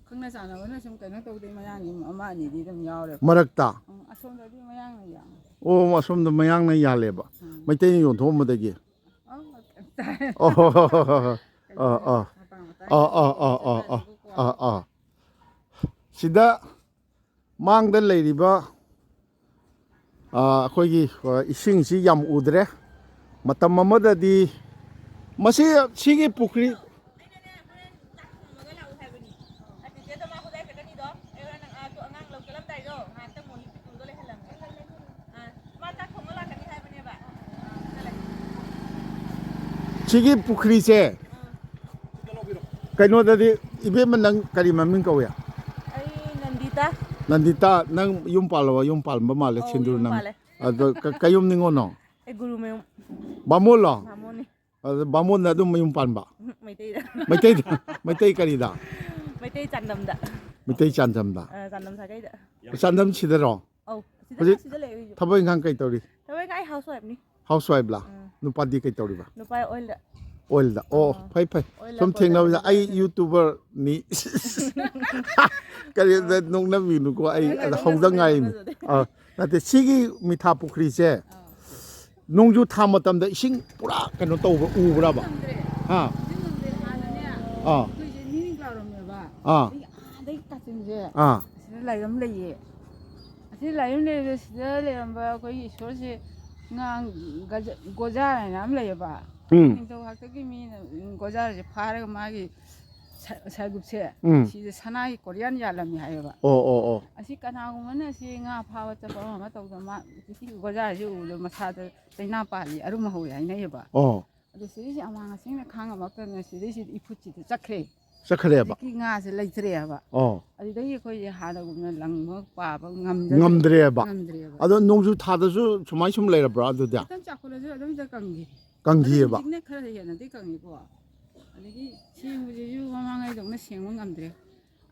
ꯈꯪꯅ ꯆꯥꯟꯅꯕꯅ ꯁꯨꯝ ꯀꯩꯅꯣ ꯇꯧꯗꯦ ꯃꯌꯥꯡꯒꯤ ꯑꯃ ꯑꯅꯤꯗꯤ ꯑꯗꯨꯝ ꯌꯥꯎꯔꯦ ꯃꯔꯛꯇ ꯑꯁꯣꯝꯗꯗꯤ ꯃꯌꯥꯡꯅ ꯌꯥꯝꯃꯦ ꯑꯁꯣꯝꯗ ꯃꯌꯥꯡꯅ ꯌꯥꯜꯂꯦꯕ ꯃꯩꯇꯩꯅ ꯌꯣꯟꯊꯣꯛꯑꯝꯕꯗꯒꯤ ꯁꯤꯗ ꯃꯥꯡꯗ ꯂꯩꯔꯤꯕ ꯑꯩꯈꯣꯏꯒꯤ ꯏꯁꯤꯡꯁꯤ ꯌꯥꯝ ꯎꯗ꯭ꯔꯦ ꯃꯇꯝ ꯑꯃꯗꯗꯤ ꯃꯁꯤ ꯁꯤꯒꯤ ꯄꯨꯈ꯭ꯔꯤ ꯁꯤꯒꯤ ꯄꯨꯈ꯭ꯔꯤꯁꯦ ꯀꯩꯅꯣꯗꯗꯤ ꯏꯕꯦꯝꯃ ꯅꯪ ꯀꯔꯤ ꯃꯃꯤꯡ ꯀꯧꯏ ꯑꯩ ꯅꯟꯗꯤꯇꯥ ꯅꯟꯗꯤꯇꯥ ꯅꯪ ꯌꯨꯝ ꯄꯥꯜꯂꯕ ꯌꯨꯝ ꯄꯥꯟꯕ ꯃꯥꯜꯂꯦ ꯑꯧ, ꯁꯤꯟꯗꯨꯔ ꯌꯨꯝ ꯅꯪ ꯄꯥꯜꯂꯦ. ꯑꯗꯣ ꯀꯌꯨꯝ ꯅꯤꯉꯣꯅꯣ ꯑꯩ ꯒꯨꯔꯨꯃꯌꯨꯝ ꯕꯥꯃꯣꯟꯂꯣ ꯕꯥꯃꯣꯟꯅꯤ ꯑꯗ ꯕꯥꯃꯣꯟꯅ ꯑꯗꯨꯝ ꯃꯌꯨꯝ ꯄꯥꯟꯕ ꯃꯩꯇꯩꯗ ꯃꯩꯇꯩꯗ ꯃꯩꯇꯩ ꯀꯔꯤꯗ ꯃꯩꯇꯩ ꯆꯥꯟꯗꯝꯗ ꯃꯩꯇꯩ ꯆꯥꯟꯗꯝꯗ ꯆꯥꯟꯗꯝ ꯁꯥꯒꯩꯗ ꯆꯥꯟꯗꯝ ꯁꯤꯗꯔꯣ ꯑꯧ ꯁꯤꯗ ꯍꯧꯖꯤꯛ ꯁꯤꯗ ꯂꯩ ꯑꯩꯁꯨ ꯊꯕꯛ ꯏꯪꯈꯥꯡ ꯀꯩ ꯇꯧꯔꯤ ꯊꯕꯛ ꯑꯩ ꯍꯥꯎꯁ ꯋꯥꯏꯐꯅꯤ ꯍꯥꯎꯁ ꯋꯥꯏꯐꯂꯥ ꯅꯨꯄꯥꯗꯤ ꯀꯩ ꯇꯧꯔꯤꯕ ꯅꯨꯄꯥ ꯑꯣꯏꯜꯗ ꯑꯣꯏꯜꯗ ꯑꯣ ꯐꯩ ꯐꯩ ꯑꯣꯏꯜꯗ ꯁꯨꯝ ꯊꯦꯡꯅꯕꯗ ꯀꯣꯏꯗ ꯑꯩ ꯌꯨꯇꯨꯕꯔꯅꯤ ꯀꯔꯤꯗ ꯅꯣꯛꯅꯕꯤꯅꯨꯀꯣ ꯑꯩ ꯍꯧꯗ ꯉꯥꯏꯔꯤꯅꯤ ꯅꯠꯇꯦ ꯁꯤꯒꯤ ꯃꯤꯊꯥ ꯄꯨꯈ꯭ꯔꯤꯁꯦ ꯅꯣꯡꯖꯨ ꯊꯥ ꯃꯇꯝꯗ ꯏꯁꯤꯡ ꯄꯨꯔꯥ ꯀꯩꯅꯣ ꯇꯧꯕ ꯎꯕ꯭ꯔꯕ ꯍꯥ ꯑꯥ ꯑꯩꯈꯣꯏꯁꯦ ꯅꯤꯡ ꯂꯥꯎꯔꯝꯃꯦꯕ ꯑꯥ ꯑꯗꯩ ꯀꯥꯆꯤꯟꯁꯦ ꯑꯥ ꯑꯁꯤꯗ ꯂꯥꯏꯔꯝ ꯂꯩꯌꯦ ꯑꯁꯤ ꯂꯥꯏꯔꯝ ꯂꯩꯕꯗ ꯁꯤꯗ ꯂꯩꯔꯝꯕ ꯑꯩꯈꯣꯏꯒꯤ ꯏꯁꯣꯔꯁꯦ ꯒꯣꯖꯥꯔ ꯍꯥꯏꯅ ꯑꯃ ꯂꯩꯌꯦꯕ ꯅꯤꯡꯊꯧ ꯍꯥꯛꯇꯛꯀꯤ ꯃꯤꯅ ꯒꯣꯖꯥꯔꯁꯦ ꯐꯥꯔꯒ ꯃꯥꯒꯤ ꯁꯔꯒꯨꯞꯁꯦ ꯁꯤꯁꯦ ꯁꯅꯥꯒꯤ ꯀꯣꯔꯤꯌꯥꯟ ꯌꯥꯜꯂꯝꯃꯤ ꯍꯥꯏꯌꯦꯕ ꯑꯣ ꯑꯁꯤ ꯀꯅꯥꯒꯨꯝꯕꯅ ꯁꯤ ꯉꯥ ꯐꯥꯕ ꯆꯠꯄ ꯑꯃ ꯇꯧꯗ ꯃꯥ ꯁꯤ ꯒꯣꯖꯥꯔꯁꯤ ꯎꯕꯗ ꯃꯁꯥꯗ ꯆꯩꯅꯥ ꯄꯥꯜꯂꯤ ꯑꯔꯨꯝ ꯍꯧꯋꯤ ꯍꯥꯏꯅꯩꯌꯦꯕ ꯑꯣ ꯑꯗꯣ ꯁꯤꯗꯩꯁꯤ ꯑꯋꯥꯡ ꯑꯁꯦꯡꯅ ꯈꯥꯡꯉꯝꯃꯛꯇꯅ ꯁꯤꯗꯩꯁꯤꯗ ꯏꯐꯨꯠꯁꯤꯗ ꯆꯠꯈ꯭ꯔꯦ ꯆꯠꯈ꯭ꯔꯦꯕ ꯍꯧꯖꯤꯛꯀꯤ ꯉꯥꯁꯦ ꯂꯩꯇ꯭ꯔꯦꯕ ꯑꯣ ꯑꯗꯨꯗꯒꯤ ꯑꯩꯈꯣꯏꯁꯦ ꯍꯥꯟꯅꯒꯨꯝꯅ ꯂꯪꯕ ꯄꯥꯕ ꯉꯝꯗ꯭ꯔꯦꯕ ꯉꯝꯗ꯭ꯔꯦꯕ ꯑꯗꯣ ꯅꯣꯡꯖꯨ ꯊꯥꯗꯁꯨ ꯁꯨꯃꯥꯏ ꯁꯨꯝ ꯂꯩꯔꯕ꯭ꯔꯥ ꯑꯗꯨꯗꯤ ꯈꯤꯇꯪ ꯆꯥꯎꯈꯠꯂꯁꯨ ꯑꯗꯨꯝꯗ ꯀꯪꯈꯤ ꯀꯪꯈꯤꯑꯕ ꯍꯧꯖꯤꯛꯅ ꯈꯔ ꯍꯦꯟꯅꯗꯤ ꯀꯪꯉꯤꯀꯣ ꯑꯗꯒꯤ ꯁꯦꯡꯕꯁꯤꯁꯨ ꯃꯃꯥꯡꯉꯩꯗꯧꯅ ꯁꯦꯡꯕ ꯉꯝꯗ꯭ꯔꯦ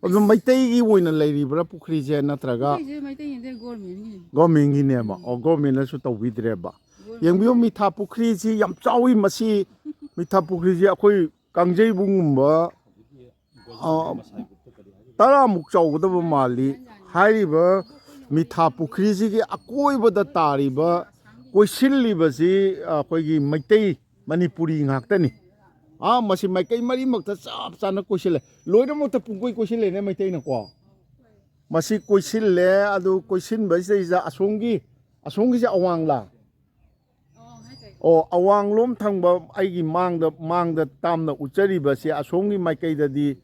ꯑꯗꯨꯝ ꯃꯩꯇꯩꯒꯤ ꯑꯣꯏꯅ ꯂꯩꯔꯤꯕ꯭ꯔꯥ ꯄꯨꯈ꯭ꯔꯤꯁꯦ ꯅꯠꯇ꯭ꯔꯒ ꯑꯩꯈꯣꯏꯁꯦ ꯃꯩꯇꯩꯒꯤꯗ ꯒꯣꯔꯃꯦꯟꯒꯤ ꯒꯣꯔꯃꯦꯟꯒꯤꯅꯦꯕ ꯑꯣ ꯒꯣꯔꯃꯦꯟꯅꯁꯨ ꯇꯧꯕꯤꯗ꯭ꯔꯦꯕ ꯌꯦꯡꯕꯤꯌꯨ ꯒꯣꯔꯃꯦꯟꯅ ꯃꯤꯊꯥ ꯄꯨꯈ꯭ꯔꯤꯁꯤ ꯌꯥꯝ ꯆꯥꯎꯏ ꯃꯁꯤ ꯃꯤꯊꯥ ꯄꯨꯈ꯭ꯔꯤꯁꯤ ꯑꯩꯈꯣꯏ ꯀꯥꯡꯖꯩꯕꯨꯡꯒꯨꯝꯕ 10ꯃꯨꯛ ꯆꯥꯎꯒꯗꯕ ꯃꯥꯜꯂꯤ ꯍꯥꯏꯔꯤꯕ ꯃꯤꯊꯥ ꯄꯨꯈ꯭ꯔꯤꯁꯤꯒꯤ ꯑꯀꯣꯏꯕꯗ ꯇꯥꯔꯤꯕ ꯀꯣꯏꯁꯤꯜꯂꯤꯕꯁꯤ ꯑꯩꯈꯣꯏꯒꯤ ꯃꯩꯇꯩ ꯃꯅꯤꯄꯨꯔꯤ ꯉꯥꯛꯇꯅꯤ ꯃꯁꯤ ꯃꯥꯏꯀꯩ ꯃꯔꯤꯃꯛꯇ ꯆꯞ ꯆꯥꯅ ꯀꯣꯏꯁꯤꯜꯂꯦ ꯂꯣꯏꯅꯃꯛꯇ ꯄꯨꯡꯀꯣꯏ ꯀꯣꯏꯁꯤꯜꯂꯦꯅꯦ ꯃꯩꯇꯩꯅꯀꯣ ꯃꯁꯤ ꯀꯣꯏꯁꯤꯜꯂꯦ ꯑꯗꯨ ꯀꯣꯏꯁꯤꯟꯕꯁꯤꯗꯩꯁꯤꯗ ꯑꯁꯣꯝꯒꯤꯁꯦ ꯑꯋꯥꯡꯂꯥ ꯑꯣ ꯑꯋꯥꯡꯂꯣꯝ ꯊꯪꯕ ꯑꯩꯒꯤ ꯃꯥꯡꯗ ꯇꯥꯝꯅ ꯎꯠꯆꯔꯤꯕꯁꯤ ꯑꯁꯣꯝꯒꯤ ꯃꯥꯏꯀꯩꯗꯗꯤ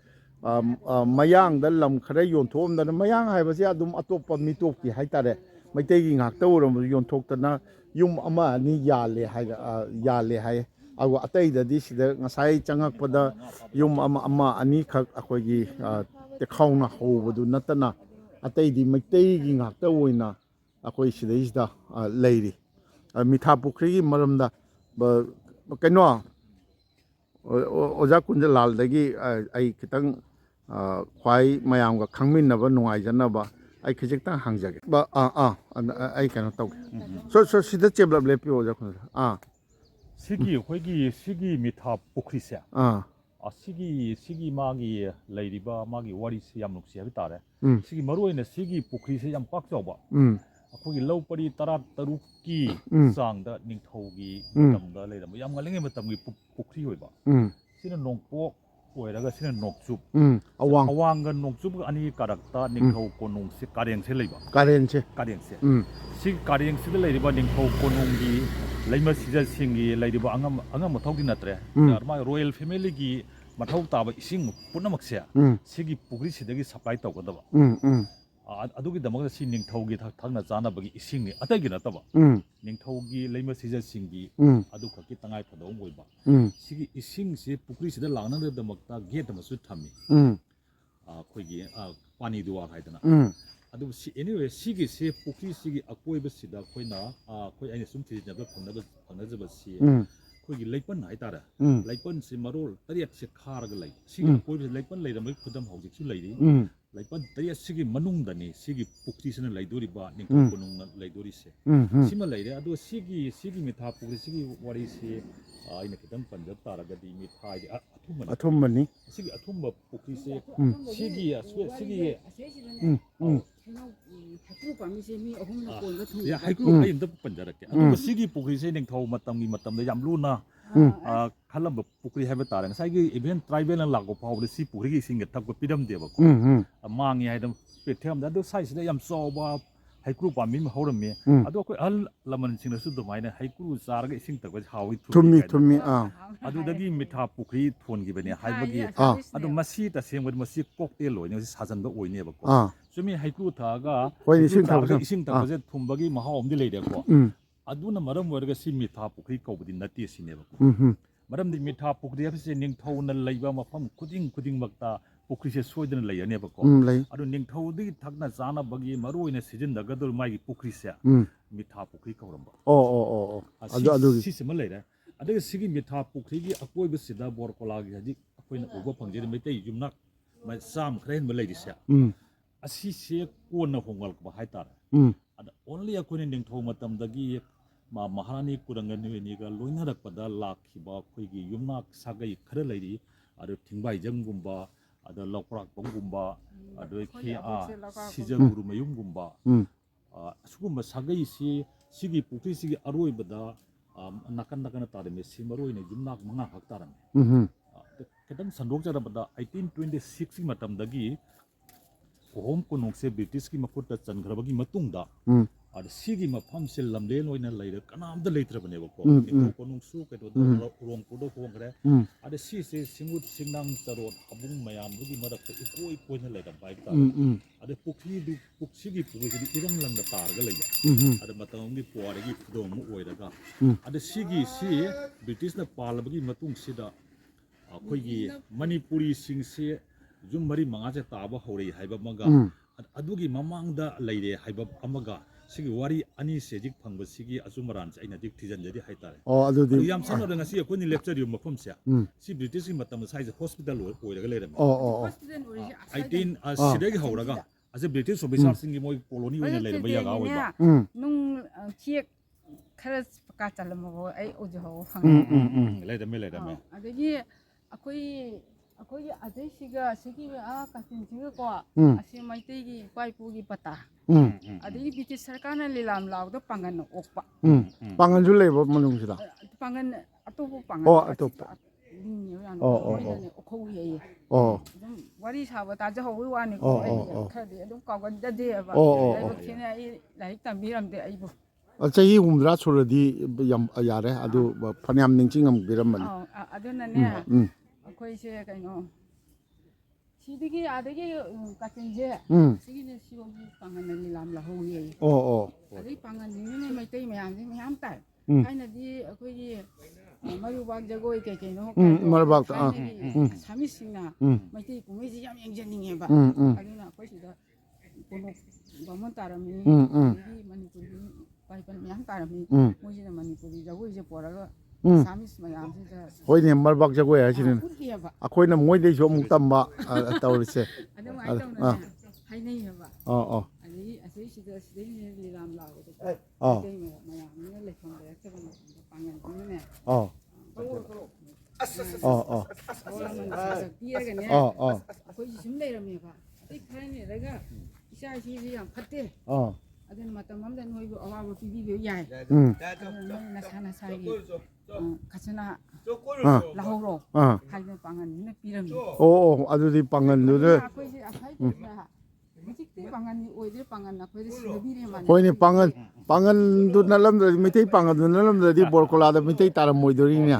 ꯃꯌꯥꯡꯗ ꯂꯝ ꯈꯔ ꯌꯣꯟꯊꯣꯛꯑꯝꯗꯅ ꯃꯌꯥꯡ ꯍꯥꯏꯕꯁꯦ ꯑꯗꯨꯝ ꯑꯇꯣꯞꯄ ꯃꯤꯇꯣꯞꯀꯤ ꯍꯥꯏꯇꯥꯔꯦ ꯃꯩꯇꯩꯒꯤ ꯉꯥꯛꯇ ꯑꯣꯏꯔꯝꯕꯁꯨ ꯌꯣꯟꯊꯣꯛꯇꯅ ꯌꯨꯝ ꯑꯃ ꯑꯅꯤ ꯌꯥꯜꯂꯦ ꯍꯥꯏꯌꯦ ꯑꯗꯨꯒ ꯑꯇꯩꯗꯗꯤ ꯁꯤꯗ ꯉꯁꯥꯏ ꯆꯪꯉꯛꯄꯗ ꯌꯨm ꯑꯃ ꯑꯅꯤꯈꯛ ꯑꯩꯈꯣꯏꯒꯤ ꯇꯦꯈꯥꯎꯅ ꯍꯧꯕꯗꯨ ꯅꯠꯇꯅ ꯑꯇꯩꯗꯤ ꯃꯩꯇꯩꯒꯤ ꯉꯥꯛꯇ ꯑꯣꯏꯅ ꯑꯩꯈꯣꯏ ꯁꯤꯗꯩꯁꯤꯗ ꯂꯩꯔꯤ ꯃꯤꯊꯥ ꯄꯨꯈ꯭ꯔꯤꯒꯤ ꯃꯔꯝꯗ ꯀꯩꯅꯣ ꯑꯣꯖꯥ ꯀꯨꯟꯖꯂꯥꯜꯗꯒꯤ ꯑꯩ ꯈꯤꯇꯪ ꯈ꯭ꯋꯥꯏ ꯃꯌꯥꯝꯒ ꯈꯪꯃꯤꯟꯅꯕ ꯅꯨꯡꯉꯥꯏꯖꯅꯕ ꯑꯩ ꯈꯤꯖꯤꯛꯇꯪ ꯍꯪꯖꯒꯦ ꯑꯩ ꯀꯩꯅꯣ ꯇꯧꯒꯦ ꯁꯤꯗ ꯆꯦꯞꯂꯞ ꯂꯦꯞꯄꯤꯌꯣ ꯑꯣꯖꯥ ꯀꯨꯟꯖꯂꯥꯜ ꯁꯤꯒꯤ ꯃꯤꯊꯥ ꯄꯨꯈ꯭ꯔꯤꯁꯦ ꯁꯤꯒꯤ ꯃꯥꯒꯤ ꯂꯩꯔꯤꯕ ꯃꯥꯒꯤ ꯋꯥꯔꯤꯁꯤ ꯌꯥꯝ ꯅꯨꯡꯁꯤ ꯍꯥꯏꯕ ꯇꯥꯔꯦ ꯁꯤꯒꯤ ꯃꯔꯨꯑꯣꯏꯅ ꯁꯤꯒꯤ ꯄꯨꯈ꯭ꯔꯤꯁꯦ ꯌꯥꯝ ꯄꯥꯛ ꯆꯥꯎꯕ ꯑꯩꯈꯣꯏꯒꯤ ꯂꯧ ꯄꯔꯤ 13ꯀꯤ ꯆꯥꯡꯗ ꯅꯤꯡꯊꯧꯒꯤ ꯃꯇꯝꯗ ꯂꯩꯔꯝꯕ ꯌꯥꯝ ꯉꯜꯂꯤꯉꯩ ꯃꯇꯝꯒꯤ ꯄꯨꯈ꯭ꯔꯤ ꯑꯣꯏꯕ ꯁꯤꯅ ꯅꯣꯡꯄꯣꯛ ꯑꯣꯏꯔꯒ ꯁꯤꯅ ꯅꯣꯡꯆꯨꯞ ꯑꯋꯥꯡꯒ ꯅꯣꯡꯆꯨꯞꯒ ꯑꯅꯤꯒꯤ ꯀꯥꯔꯛꯇ ꯅꯤꯡꯊꯧ ꯀꯣꯅꯨꯡꯁꯦ ꯀꯥꯔꯦꯡꯁꯦ ꯂꯩꯕ ꯀꯥꯔꯦꯡꯁꯦ ꯁꯤ ꯀꯥꯔꯦꯡꯁꯤꯗ ꯂꯩꯔꯤꯕ ꯅꯤꯡꯊꯧ ꯀꯣꯅꯨꯡꯒꯤ ꯂꯩꯃ ꯁꯤꯖꯁꯤꯡꯒꯤ ꯂꯩꯔꯤꯕ ꯑꯉꯝ ꯃꯊꯧꯗꯤ ꯅꯠꯇ꯭ꯔꯦ ꯃꯥꯒꯤ ꯔꯣꯌꯦꯜ ꯐꯦꯃꯤꯂꯤꯒꯤ ꯃꯊꯧ ꯇꯥꯕ ꯏꯁꯤꯡ ꯄꯨꯝꯅꯃꯛꯁꯦ ꯁꯤꯒꯤ ꯄꯨꯈ꯭ꯔꯤꯁꯤꯗꯒꯤ ꯁꯄ꯭ꯂꯥꯏ ꯇꯧꯒꯗꯕ ꯑꯗꯨꯒꯤꯗꯃꯛꯇ ꯁꯤ ꯅꯤꯡꯊꯧꯒꯤ ꯊꯛꯅ ꯆꯥꯅꯕꯒꯤ ꯏꯁꯤꯡꯅꯤ ꯑꯇꯩꯒꯤ ꯅꯠꯇꯕ ꯅꯤꯡꯊꯧꯒꯤ ꯂꯩꯃ ꯁꯤꯖꯁꯤꯡꯒꯤ ꯑꯗꯨꯈꯛꯀꯤ ꯇꯉꯥꯏ ꯐꯗꯕ ꯑꯣꯏꯕ ꯁꯤꯒꯤ ꯏꯁꯤꯡꯁꯤ ꯄꯨꯈ꯭ꯔꯤꯁꯤꯗ ꯂꯥꯛꯅꯕꯒꯤꯗꯃꯛꯇ ꯒꯦꯠ ꯑꯃꯁꯨ ꯊꯝꯃꯤ ꯑꯩꯈꯣꯏꯒꯤ ꯄꯥꯅꯤ ꯗꯨꯋꯥꯔ ꯍꯥꯏꯗꯅ ꯑꯗꯨꯕꯨ ꯑꯦꯅꯤꯋꯦ ꯁꯤꯒꯤꯁꯦ ꯄꯨꯈ꯭ꯔꯤꯁꯤꯒꯤ ꯑꯀꯣꯏꯕꯁꯤꯗ ꯑꯩꯅ ꯁꯨꯝ ꯊꯤꯖꯤꯟꯕ ꯐꯪꯅꯖꯕꯁꯤ ꯑꯩꯈꯣꯏꯒꯤ ꯂꯩꯄꯟ ꯍꯥꯏꯇꯥꯔꯦ ꯂꯩꯄꯟꯁꯤ ꯃꯔꯣꯜ 8ꯁꯦ ꯈꯥꯔꯒ ꯂꯩ ꯁꯤꯒꯤ ꯑꯀꯣꯏꯕꯁꯤ ꯂꯩꯄꯟ ꯂꯩꯔꯝꯕꯒꯤ ꯈꯨꯗꯝ ꯍꯧꯖꯤꯛꯁꯨ ꯂꯩꯔꯤ ꯂꯩꯄꯟ 8ꯁꯤꯒꯤ ꯃꯅꯨꯡꯗꯅꯤ ꯁꯤꯒꯤ ꯄꯨꯈ꯭ꯔꯤꯁꯤꯅ ꯂꯩꯗꯣꯔꯤꯕ ꯅꯤꯡꯊꯧ ꯀꯣꯅꯨꯡꯅ ꯂꯩꯗꯣꯔꯤꯁꯦ ꯁꯤꯃ ꯂꯩꯔꯦ ꯑꯗꯨꯒ ꯁꯤꯒꯤ ꯃꯤꯊꯥ ꯄꯨꯈ꯭ꯔꯤ ꯁꯤꯒꯤ ꯋꯥꯔꯤꯁꯤ ꯑꯩꯅ ꯈꯤꯇꯪ ꯄꯟꯖ ꯇꯥꯔꯒꯗꯤ ꯃꯤꯊꯥ ꯍꯥꯏꯗꯤ ꯑꯊꯨꯝꯕꯅꯤ ꯁꯤꯒꯤ ꯑꯊꯨꯝꯕ ꯄꯨꯈ꯭ꯔꯤꯁꯦ ꯁꯤꯒꯤ ꯍꯩꯀ꯭ꯔꯨ ꯄꯥꯝꯕꯤꯁꯦ ꯃꯤ 3ꯅ ꯀꯣꯟꯕ ꯍꯩꯀ꯭ꯔꯨ ꯑꯩ ꯑꯝꯇ ꯄꯟꯖꯔꯛꯀꯦ ꯑꯗꯨꯒ ꯁꯤꯒꯤ ꯄꯨꯈ꯭ꯔꯤꯁꯦ ꯅꯤꯡꯊꯧ ꯃꯇꯝꯗ ꯌꯥꯝ ꯂꯨꯅ ꯈꯜꯂꯝꯕ ꯄꯨꯈ꯭ꯔꯤ ꯍꯥꯏꯕ ꯇꯥꯔꯦ ꯉꯁꯥꯏꯒꯤ ꯏꯚꯦꯟ ꯇ꯭ꯔꯥꯏꯕꯦꯜꯅ ꯂꯥꯛꯄ ꯐꯥꯎꯕꯗ ꯁꯤ ꯄꯨꯈ꯭ꯔꯤꯒꯤ ꯏꯁꯤꯡꯒ ꯊꯛꯄ ꯄꯤꯔꯝꯗꯦꯕꯀꯣ ꯃꯥꯡꯉꯤ ꯍꯥꯏꯗꯅ ꯄꯦꯊꯦꯝꯗ ꯑꯗꯨ ꯁꯥꯏꯁꯤꯗ ꯌꯥꯝ ꯆꯥꯎꯕ ꯍꯩꯀ꯭ꯔꯨ ꯄꯥꯝꯕꯤ ꯑꯃ ꯍꯧꯔꯝꯃꯤ ꯑꯗꯣ ꯑꯩꯈꯣꯏ ꯑꯍꯜ ꯂꯃꯟꯁꯤꯡꯅꯁꯨ ꯑꯗꯨꯃꯥꯏꯅ ꯍꯩꯀ꯭ꯔꯨ ꯆꯥꯔꯒ ꯏꯁꯤꯡ ꯊꯛꯄꯁꯦ ꯍꯥꯎꯏ ꯊꯨꯝꯃꯤ ꯀꯥꯏꯅ ꯊꯨꯝꯃꯤ ꯑꯗꯨꯗꯒꯤ ꯃꯤꯊꯥ ꯄꯨꯈ꯭ꯔꯤ ꯊꯣꯟꯈꯤꯕꯅꯦ ꯍꯥꯏꯕꯒꯤ ꯑꯗꯨ ꯃꯁꯤ ꯇꯁꯦꯡꯕꯗꯤ ꯃꯁꯤ ꯀꯣꯛꯇꯦꯜ ꯑꯣꯏꯅ ꯁꯥꯖꯟꯕ ꯑꯣꯏꯅꯦꯕꯀꯣ ꯆꯨꯝꯃꯤ ꯍꯩꯀ꯭ꯔꯨ ꯊꯛꯑꯒ ꯍꯣꯏꯅꯦ, ꯍꯩꯀ꯭ꯔꯨ ꯏꯁꯤꯡ ꯆꯥꯔꯒ ꯊꯛꯄꯁꯨ. ꯏꯁꯤꯡ ꯊꯛꯄꯁꯦ ꯊꯨꯝꯕꯒꯤ ꯃꯍꯥꯎ ꯑꯃꯗꯤ ꯂꯩꯔꯦꯀꯣ ꯎꯝ ꯑꯗꯨꯅ ꯃꯔꯝ ꯑꯣꯏꯔꯒ ꯁꯤ ꯃꯤꯊꯥ ꯄꯨꯈ꯭ꯔꯤ ꯀꯧꯕꯗꯤ ꯅꯠꯇꯦ ꯁꯤꯅꯦꯕꯀꯣ ꯎꯝ ꯃꯔꯝꯗꯤ ꯃꯤꯊꯥ ꯄꯨꯈ꯭ꯔꯤ ꯍꯥꯏꯕꯁꯤ ꯅꯤꯡꯊꯧꯅ ꯂꯩꯕ ꯃꯐꯝ ꯈꯨꯗꯤꯡꯃꯛꯇ ꯄꯨꯈ꯭ꯔꯤꯁꯦ ꯁꯣꯏꯗꯅ ꯂꯩꯔꯅꯦꯕꯀꯣ ꯂꯩ. ꯑꯗꯨ ꯅꯤꯡꯊꯧꯗꯒꯤ ꯊꯛꯅ ꯆꯥꯅꯕꯒꯤ ꯃꯔꯨꯑꯣꯏꯅ ꯁꯤꯖꯤꯟꯅꯒꯗꯧꯔꯤꯕ ꯃꯥꯒꯤ ꯄꯨꯈ꯭ꯔꯤꯁꯦ ꯃꯤꯊꯥ ꯄꯨꯈ꯭ꯔꯤ ꯀꯧꯔꯝꯕ ꯑꯣ ꯑꯗꯨꯒꯤ ꯁꯤꯁꯤꯃ ꯂꯩꯔꯦ ꯑꯗꯨꯒ ꯁꯤꯒꯤ ꯃꯤꯊꯥ ꯄꯨꯈ꯭ꯔꯤꯒꯤ ꯑꯀꯣꯏꯕꯁꯤꯗ ꯕꯣꯔꯀꯣꯂꯥꯒꯤ ꯍꯧꯖꯤꯛ ꯑꯩꯈꯣꯏꯅ ꯎꯕ ꯐꯪꯖꯔꯤ ꯃꯩꯇꯩ ꯌꯨꯝꯅꯥꯛ ꯆꯥꯝꯃ ꯈꯔ ꯍꯦꯟꯕ ꯂꯩꯔꯤꯁꯦ ꯑꯁꯤꯁꯦ ꯀꯣꯟꯅ ꯍꯣꯡꯒꯠꯂꯛꯄ ꯍꯥꯏꯇꯥꯔꯦ ꯑꯗ ꯑꯣꯟꯂꯤ ꯑꯩꯈꯣꯏꯅ ꯅꯤꯡꯊꯧ ꯃꯇꯝꯗꯒꯤ ꯃꯍꯥꯔꯥꯅꯤ ꯀꯨꯔꯪꯒꯅꯤꯒ ꯂꯣꯏꯅꯔꯛꯄꯗ ꯂꯥꯛꯈꯤꯕ ꯑꯩꯈꯣꯏꯒꯤ ꯌꯨꯝꯅꯥꯛ ꯁꯥꯒꯩ ꯈꯔ ꯂꯩꯔꯤ ꯑꯗꯨ ꯊꯤꯡꯕꯥꯏꯖꯝꯒꯨꯝꯕ ꯑꯗ ꯂꯧꯄ꯭ꯔꯥꯛꯄꯝꯒꯨꯝꯕ ꯑꯗꯒꯤ ꯁꯤꯖꯒꯨꯔꯨꯃꯌꯨꯝꯒꯨꯝꯕ ꯑꯁꯤꯒꯨꯝꯕ ꯁꯥꯒꯩꯁꯤ ꯁꯤꯒꯤ ꯄꯨꯈ꯭ꯔꯤꯁꯤꯒꯤ ꯑꯔꯣꯏꯕꯗ ꯅꯥꯀꯟ ꯅꯥꯀꯟꯅ ꯇꯥꯔꯝꯃꯤ ꯁꯤ ꯃꯔꯨꯑꯣꯏꯅ ꯌꯨꯝꯅꯥꯛ 5 ꯈꯛ ꯇꯥꯔꯝꯃꯤ ꯈꯤꯇꯪ ꯁꯟꯗꯣꯛꯆꯔꯕꯗ 1826ꯒꯤ ꯃꯇꯝꯗꯒꯤ ꯀꯣꯍꯣꯝ ꯀꯣꯅꯨꯡꯁꯦ ꯕ꯭ꯔꯤꯇꯤꯁꯀꯤ ꯃꯈꯨꯠꯇ ꯆꯟꯈ꯭ꯔꯕꯒꯤ ꯃꯇꯨꯡꯗ ꯑꯗ ꯁꯤꯒꯤ ꯃꯐꯝꯁꯦ ꯂꯝꯂꯦꯟ ꯑꯣꯏꯅ ꯂꯩꯔ ꯀꯅꯥꯝꯇ ꯂꯩꯇ꯭ꯔꯕꯅꯦꯕꯀꯣ ꯅꯤꯡꯊꯧ ꯀꯣꯅꯨꯡꯁꯨ ꯀꯩꯅꯣꯗ ꯎꯔꯣꯡꯄꯨꯔꯗ ꯍꯣꯡꯈ꯭ꯔꯦ ꯑꯗ ꯁꯤꯁꯦ ꯁꯤꯡꯎꯠ ꯁꯤꯡꯅꯥꯡ ꯆꯔꯣꯠ ꯍꯥꯕꯨꯡ ꯃꯌꯥꯝꯗꯨꯒꯤ ꯃꯔꯛꯇ ꯏꯀꯣꯏ ꯀꯣꯏꯅ ꯂꯩꯔꯝꯕ ꯍꯥꯏꯇꯥꯔꯦ ꯑꯗ ꯁꯤꯒꯤ ꯄꯨꯈ꯭ꯔꯤꯁꯤꯗꯤ ꯏꯔꯝ ꯂꯪꯗ ꯇꯥꯔꯒ ꯂꯩꯕ ꯑꯗ ꯃꯇꯝ ꯑꯃꯒꯤ ꯄꯨꯋꯥꯔꯤꯒꯤ ꯈꯨꯗꯝ ꯑꯃ ꯑꯣꯏꯔꯒ ꯑꯗ ꯁꯤ ꯕ꯭ꯔꯤꯇꯤꯁꯅ ꯄꯥꯜꯂꯕꯒꯤ ꯃꯇꯨꯡꯁꯤꯗ ꯑꯩꯈꯣꯏꯒꯤ ꯃꯅꯤꯄꯨꯔꯤꯁꯤꯡꯁꯦ ꯌꯨꯝ 4-5ꯁꯦ ꯇꯥꯕ ꯍꯧꯔꯛꯏ ꯍꯥꯏꯕ ꯑꯃꯒ ꯑꯗꯨꯒꯤ ꯃꯃꯥꯡꯗ ꯂꯩꯔꯦ ꯍꯥꯏꯕ ꯑꯃꯒ ꯁꯤꯒꯤ ꯋꯥꯔꯤ ꯑꯅꯤꯁꯦ ꯍꯧꯖꯤꯛ ꯐꯪꯕꯁꯤꯒꯤ ꯑꯆꯨꯝ ꯑꯔꯥꯟꯁꯦ ꯑꯩꯅ ꯍꯧꯖꯤꯛ ꯊꯤꯖꯤꯟꯖꯔꯤ ꯍꯥꯏꯇꯥꯔꯦ ꯑꯗꯨ ꯌꯥꯝ ꯁꯝꯅ ꯉꯁꯤ ꯑꯩꯈꯣꯏꯅ ꯂꯦꯞꯆꯔꯤꯕ ꯃꯐꯝꯁꯦ ꯁꯤ ꯕ꯭ꯔꯤꯇꯤꯁꯀꯤ ꯃꯇꯝꯗ ꯁ꯭ꯋꯥꯏꯁꯦ ꯍꯣꯁꯄꯤꯇꯥꯜ ꯑꯣꯏꯔꯒ ꯂꯩꯔꯝꯃꯦ ꯍꯣꯁꯄꯤꯇꯥꯜ ꯑꯣꯏꯔꯤꯁꯦ ꯁꯤꯗꯒꯤ ꯍꯧꯔꯒ ꯑꯁꯤ ꯕ꯭ꯔꯤꯇꯤꯁ ꯑꯣꯐꯤꯁꯥꯔꯁꯤꯡꯒꯤ ꯃꯣꯏ ꯀꯣꯂꯣꯅꯤ ꯑꯣꯏꯅ ꯂꯩꯔꯝꯕ ꯖꯒꯥ ꯑꯣꯏꯕ ꯅꯨꯡ ꯆꯦꯛ ꯈꯔ ꯀꯥ ꯆꯜꯂꯝꯃꯕ ꯑꯩ ꯎꯖꯍꯧꯕ ꯐꯪꯉꯦ ꯂꯩꯔꯝꯃꯦ ꯑꯗꯒꯤ ꯑꯩꯈꯣꯏꯒꯤ ꯑꯇꯩꯁꯤꯒ ꯁꯤꯒꯤ ꯀꯥꯆꯤꯟꯁꯤꯒꯀꯣ ꯑꯁꯤ ꯃꯩꯇꯩꯒꯤ ꯏꯄꯥ ꯏꯄꯨꯒꯤ ꯄꯇꯥ ꯑꯗꯒꯤ ꯕ꯭ꯔꯤꯇꯤꯁ ꯁꯔꯀꯥꯔꯅ ꯂꯤꯂꯥꯝ ꯂꯥꯎꯗ ꯄꯥꯡꯒꯟ ꯑꯣꯛꯄ ꯄꯥꯡꯒꯟꯁꯨ ꯂꯩꯕ ꯃꯅꯨꯡꯁꯤꯗ ꯄꯥꯡꯒꯟ ꯑꯇꯣꯞꯄ ꯄꯥꯡꯒꯟ ꯑꯇꯣꯞꯄ ꯃꯣꯏꯅꯅꯦ ꯑꯣꯈꯧ ꯌꯩꯌꯦ ꯑꯗꯨꯝ ꯋꯥꯔꯤ ꯁꯥꯕ ꯇꯥꯖꯍꯧꯕꯒꯤ ꯋꯥꯅꯤꯀꯣ ꯑꯩ ꯈꯔꯗꯤ ꯑꯗꯨꯝ ꯀꯥꯎꯒꯟꯖꯗꯦꯕ ꯂꯥꯏꯕꯛꯁꯤꯅ ꯑꯩ ꯂꯥꯏꯔꯤꯛ ꯇꯝꯕꯤꯔꯝꯗꯦ ꯑꯩꯕꯨ ꯆꯍꯤ 60 ꯁꯨꯔꯗꯤ ꯌꯥꯝ ꯌꯥꯔꯦ ꯑꯗꯨ ꯐꯅꯌꯥꯝ ꯅꯤꯡꯁꯤꯡꯉꯝꯕꯤꯔꯝꯕꯅꯤ ꯑꯗꯨꯅꯅꯦ ꯑꯩꯈꯣꯏꯁꯦ ꯀꯩꯅꯣ ꯁꯤꯗꯒꯤ ꯑꯗꯒꯤ ꯀꯥꯆꯤꯟꯁꯦ ꯁꯤꯒꯤꯅꯦ ꯁꯤꯔꯣꯝꯒꯤ ꯄꯥꯡꯒꯟꯅ ꯂꯤꯂꯥꯝ ꯂꯧꯍꯧꯋꯦ ꯑꯗꯒꯤ ꯄꯥꯡꯒꯟꯁꯤꯡꯁꯤꯅꯦ ꯃꯩꯇꯩ ꯃꯌꯥꯝꯁꯦ ꯃꯌꯥꯝ ꯇꯥꯏ ꯊꯥꯏꯅꯗꯤ ꯑꯩꯈꯣꯏꯒꯤ ꯃꯔꯨꯕꯥꯛ ꯖꯒꯣꯏ ꯀꯩ ꯀꯩꯅꯣ ꯊꯥꯏꯅꯒꯤ ꯑꯁꯥꯃꯤꯁꯁꯤꯡꯅ ꯃꯩꯇꯩ ꯀꯨꯝꯍꯩꯁꯤ ꯌꯥꯝ ꯌꯦꯡꯖꯅꯤꯡꯉꯦꯕ ꯑꯗꯨꯅ ꯑꯩꯈꯣꯏ ꯁꯤꯗ ꯀꯣꯅꯨꯡ ꯕꯥꯃꯣꯟ ꯇꯥꯔꯝꯃꯤ ꯑꯗꯒꯤ ꯃꯅꯤꯄꯨꯔꯒꯤ ꯄꯥꯏꯄꯟ ꯃꯌꯥꯝ ꯇꯥꯔꯝꯃꯤ ꯃꯣꯏꯁꯤꯅ ꯃꯅꯤꯄꯨꯔꯤ ꯖꯒꯣꯏꯁꯦ ꯄꯣꯔꯒ ꯑꯁꯥꯃꯤꯁ ꯃꯌꯥꯝꯁꯤꯗ ꯍꯣꯏꯅꯦ ꯃꯔꯕꯥꯛ ꯖꯒꯣꯏ ꯍꯥꯏꯁꯤꯅꯦ ꯎꯠꯂꯦꯕ ꯑꯩꯈꯣꯏꯅ ꯃꯣꯏꯗꯩꯁꯨ ꯑꯃꯨꯛ ꯇꯝꯕ ꯇꯧꯔꯤꯁꯦ ꯑꯗꯨꯃꯥꯏꯅ ꯇꯧꯅꯅꯦ ꯍꯥꯏꯅꯩꯌꯦꯕ ꯑꯗꯒꯤ ꯑꯁꯤꯁꯤꯗ ꯁꯤꯗꯩꯅꯦ ꯂꯤꯂꯥꯝ ꯂꯥꯎꯕꯗ ꯃꯩꯇꯩ ꯃꯌꯥꯝꯁꯤꯅ ꯂꯩꯐꯝ ꯂꯩꯔꯛꯇꯕ ꯃꯇꯝꯗ ꯄꯥꯡꯒꯟꯁꯤꯅꯅꯦ ꯄꯤꯔꯒꯅꯦ ꯑꯩꯈꯣꯏꯁꯤ ꯁꯨꯝ ꯂꯩꯔꯝꯃꯦꯕ ꯑꯇꯩ ꯈꯔ ꯂꯩꯔꯒ ꯏꯆꯥ ꯏꯁꯨꯁꯤ ꯌꯥꯝ ꯐꯠꯇꯦ ꯑꯗꯨꯅ ꯃꯇꯝ ꯑꯃꯗ ꯅꯣꯏꯕꯨ ꯑꯋꯥꯕ ꯄꯤꯕꯤꯕ ꯌꯥꯏ ꯑꯗꯨꯅ ꯅꯣꯏ ꯅꯁꯥ ꯅꯁꯥꯒꯤ ꯈꯖꯅꯥ ꯂꯧꯍꯧꯔꯣ ꯍꯥꯏꯗꯅ ꯄꯥꯡꯒꯟꯁꯤꯅ ꯄꯤꯔꯝꯃꯤ ꯑꯗꯨꯗꯤ ꯄꯥꯡꯒꯟꯗꯨꯗ ꯑꯩꯈꯣꯏꯁꯦ ꯍꯧꯖꯤꯛꯇꯤ ꯄꯥꯡꯒꯟ ꯑꯣꯏꯗ꯭ꯔꯦ ꯄꯥꯡꯒꯟ ꯑꯩꯈꯣꯏꯗ ꯁꯤꯟꯅꯕꯤꯔꯦ ꯃꯥꯅꯦ ꯍꯣꯏꯅꯦ ꯄꯥꯡꯒꯟꯗꯨ ꯅꯠꯂꯝꯗ꯭ꯔꯗꯤ ꯃꯩꯇꯩ ꯄꯥꯡꯒꯟꯗꯨ ꯅꯠꯂꯝꯗ꯭ꯔꯗꯤ ꯕꯣꯔꯀꯣꯂꯥꯗ ꯃꯩꯇꯩ ꯇꯥꯔꯝꯃꯣꯏꯗꯣꯔꯤꯅꯦ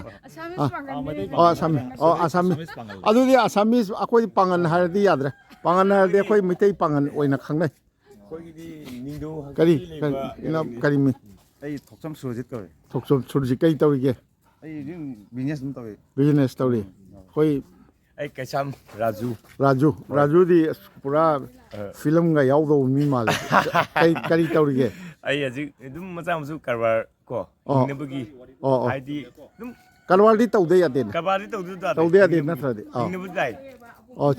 ꯑꯁꯥꯃꯤꯁ ꯑꯗꯨꯗꯤ ꯑꯁꯥꯃꯤꯁ ꯑꯩꯈꯣꯏ ꯄꯥꯡꯒꯟ ꯍꯥꯏꯔꯗꯤ ꯌꯥꯗ꯭ꯔꯦ ꯄꯥꯡꯒꯟ ꯍꯥꯏꯔꯗꯤ ꯑꯩꯈꯣꯏ ꯃꯩꯇꯩ ꯄꯥꯡꯒꯟ ꯑꯣꯏꯅ ꯈꯪꯅꯩ ꯑꯩꯈꯣꯏꯒꯤꯗꯤ ꯅꯤꯡꯊꯧ ꯀꯔꯤ ꯃꯤ ꯑꯩ ꯊꯣꯛꯆꯝ ꯁꯨꯔꯖꯤꯠ ꯀꯧꯋꯦ ꯊꯣꯛꯆꯣꯝ ꯁꯨꯔꯖꯤꯠ ꯀꯩ ꯇꯧꯔꯤꯒꯦ ꯑꯩ ꯑꯗꯨꯝ ꯕꯤꯖꯤꯅꯦꯁ ꯑꯗꯨꯝ ꯇꯧꯋꯦ ꯕꯤꯖꯤꯅꯦꯁ ꯇꯧꯔꯤ ꯑꯩꯈꯣꯏ ꯑꯩ ꯀꯩꯁꯥꯝ ꯔꯥꯖꯨ ꯔꯥꯖꯨꯗꯤ ꯄꯨꯔꯥ ꯐꯤꯂꯝꯒ ꯌꯥꯎꯗꯧꯕ ꯃꯤ ꯃꯥꯜꯂꯦ ꯀꯔꯤ ꯇꯧꯔꯤꯒꯦ ꯑꯩ ꯍꯧꯖꯤꯛ ꯑꯗꯨꯝ ꯃꯆꯥ ꯃꯁꯨ ꯀꯔꯕꯥꯔ ꯀꯣ ꯍꯤꯡꯅꯕꯒꯤ ꯍꯥꯏꯗꯤ ꯑꯗꯨꯝ ꯀꯔꯕꯥꯔꯗꯤ ꯇꯧꯗ ꯌꯥꯗꯦꯅꯦ ꯀꯔꯕꯥꯔꯗꯤ ꯇꯧꯗ ꯌꯥꯗꯦ ꯅꯠꯇ꯭ꯔꯗꯤ ꯍꯤꯡꯅꯕꯗꯤ ꯇꯥꯏ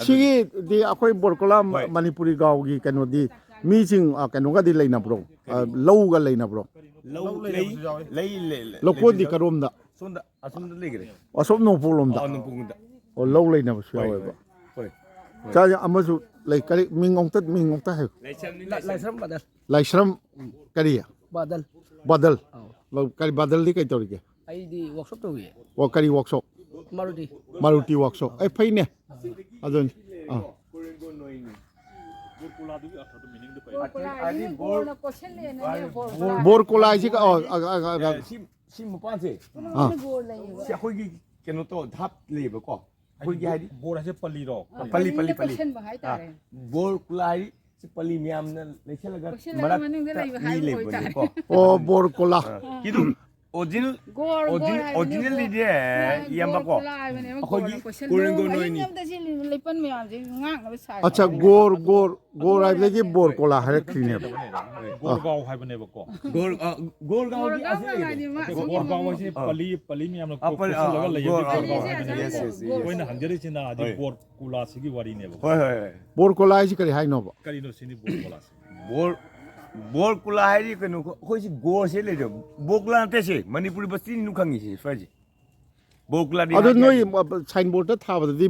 ꯁꯤꯒꯤꯗꯤ ꯑꯩꯈꯣꯏ ꯕꯣꯔꯀꯣꯂꯥ ꯃꯅꯤꯄꯨꯔꯤ ꯒꯥꯎꯒꯤ ꯀꯩꯅꯣꯗꯤ ꯃꯤꯁꯤꯡ ꯀꯩꯅꯣꯒꯗꯤ ꯂꯩꯅꯕ꯭ꯔꯣ ꯂꯧꯒ ꯂꯩꯅꯕ꯭ꯔꯣ ꯂꯧ ꯂꯩ ꯂꯧꯀꯣꯟꯗꯤ ꯀꯔꯣꯝꯗ ꯁꯣꯝꯗ ꯑꯁꯣꯝꯗ ꯂꯩꯈ꯭ꯔꯦ ꯑꯁꯣꯝ ꯅꯣꯡꯄꯣꯛꯂꯣꯝꯗ ꯅꯣꯡꯄꯣꯛꯂꯣꯝꯗ ꯂꯧ ꯂꯩꯅꯕꯁꯨ ꯌꯥꯎꯋꯦꯕ ꯑꯃꯁꯨ ꯂꯩ ꯀꯔꯤ ꯃꯤꯡ ꯑꯃꯨꯛꯇ ꯍꯥꯏꯌꯨ ꯂꯥꯏꯁ꯭ꯔꯝ ꯀꯔꯤ ꯕꯥꯗꯜ ꯀꯔꯤ ꯕꯥꯗꯜꯗꯤ ꯀꯩ ꯇꯧꯔꯤꯒꯦ ꯑꯩꯗꯤ ꯋꯥꯛꯁꯣꯞ ꯇꯧꯏ ꯀꯔꯤ ꯋꯥꯛꯁꯣꯞ ꯃꯥꯔꯨꯇꯤ ꯋꯥꯛꯁꯣꯞ ꯐꯩꯅꯦ ꯑꯗꯨꯅꯤ ꯀꯣꯂꯥꯗꯨꯒꯤ ꯑꯔꯊꯗꯨ ꯃꯤꯅꯤꯡꯗꯨ ꯀꯩ ꯕꯣꯔ ꯀꯣꯂꯥꯏꯁꯤꯅ ꯕꯣꯔꯅ ꯀꯣꯠꯁꯤꯜꯂꯦꯅꯅꯦ ꯕꯣꯔ ꯕꯣꯔ ꯀꯣꯂꯥꯏꯁꯤ ꯁꯤ ꯃꯄꯥꯟꯁꯦ ꯕꯣꯔ ꯂꯩꯌꯦꯕ ꯁꯤ ꯑꯩꯈꯣꯏꯒꯤ ꯀꯩꯅꯣ ꯇꯧ ꯙꯥꯞ ꯂꯩꯌꯦꯕꯀꯣ ꯑꯩꯈꯣꯏꯒꯤ ꯍꯥꯏꯗꯤ ꯕꯣꯔ ꯍꯥꯏꯁꯦ ꯄꯜꯂꯤꯔꯣ ꯄꯜꯂꯤ ꯀꯣꯠꯁꯤꯟꯕ ꯍꯥꯏꯇꯥꯔꯦ ꯕꯣꯔ ꯀꯨꯂꯥꯏ ꯁꯤ ꯄꯜꯂꯤ ꯃꯌꯥꯝꯅ ꯂꯩꯁꯜꯂꯒ ꯀꯣꯠꯁꯤꯜꯂꯒ ꯃꯅꯨꯡꯗ ꯂꯩꯕ ꯃꯤ ꯍꯥꯏꯕ ꯂꯩꯕꯅꯤꯀꯣ ꯑꯣ ꯕꯣꯔ ꯀꯣꯂꯥ ꯀꯤꯗꯨ ꯑꯣꯔꯤꯖꯤꯅꯦꯜ ꯑꯣꯔꯤꯖꯤꯅꯦꯜꯂꯤꯗꯤ ꯏꯌꯥꯝꯕꯀꯣ ꯑꯩꯈꯣꯏꯒꯤ ꯀꯣꯔꯦꯟ ꯒꯣꯔꯅꯣꯏꯅꯤ ꯂꯩꯄꯟ ꯃꯌꯥꯝꯁꯦ ꯉꯥꯛꯅꯕ ꯁꯥꯏ ꯑꯠꯆꯥ ꯒꯣꯔ ꯍꯥꯏꯕꯗꯒꯤ ꯕꯣꯔ ꯀꯣꯂꯥ ꯍꯥꯏꯔꯛꯈ꯭ꯔꯤꯅꯦꯕ ꯒꯣꯔꯒꯥꯎ ꯍꯥꯏꯕꯅꯦꯕꯀꯣ ꯒꯣꯔꯒꯥꯎꯗꯤ ꯑꯁꯤ ꯒꯣꯔꯒꯥꯎ ꯍꯥꯏꯁꯦ ꯄꯜꯂꯤ ꯃꯌꯥꯝꯅ ꯀꯣꯠꯁꯤꯜꯂꯒ ꯂꯩꯌꯦꯕ ꯒꯣꯔꯒꯥꯎ ꯍꯥꯏꯕꯅꯦꯕꯀꯣ ꯑꯩꯈꯣꯏꯅ ꯍꯪꯖꯔꯤꯁꯤꯅ ꯍꯧꯖꯤꯛ ꯕꯣꯔ ꯀꯨꯂꯥꯁꯤꯒꯤ ꯋꯥꯔꯤꯅꯦꯕ ꯍꯣꯏ ꯍꯣꯏ ꯕꯣꯔ ꯀꯣꯂꯥ ꯍꯥꯏꯁꯤ ꯀꯔꯤ ꯍꯥꯏꯅꯣꯕ ꯀꯔꯤꯅꯣ ꯁꯤꯅꯤ ꯕꯣꯔ ꯀꯨꯂꯥꯁꯤ ꯕꯣꯔ ꯀꯨꯂꯥ ꯍꯥꯏꯗꯤ ꯀꯩꯅꯣ ꯑꯩꯈꯣꯏꯁꯤ ꯒꯣꯔꯁꯦ ꯂꯩꯗꯣ ꯕꯣꯔ ꯀꯨꯂꯥ ꯅꯠꯇꯦꯁꯦ ꯃꯅꯤꯄꯨꯔꯤ ꯕꯁꯇꯤꯅꯤꯅ ꯈꯪꯉꯤꯁꯤ ꯁ꯭ꯋꯥꯏꯁꯦ ꯕꯣꯔ ꯀꯨꯂꯥꯗꯤ ꯑꯗꯨ ꯅꯣꯏ ꯁꯥꯏꯟꯕꯣꯔꯗꯇ ꯊꯥꯕꯗꯗꯤ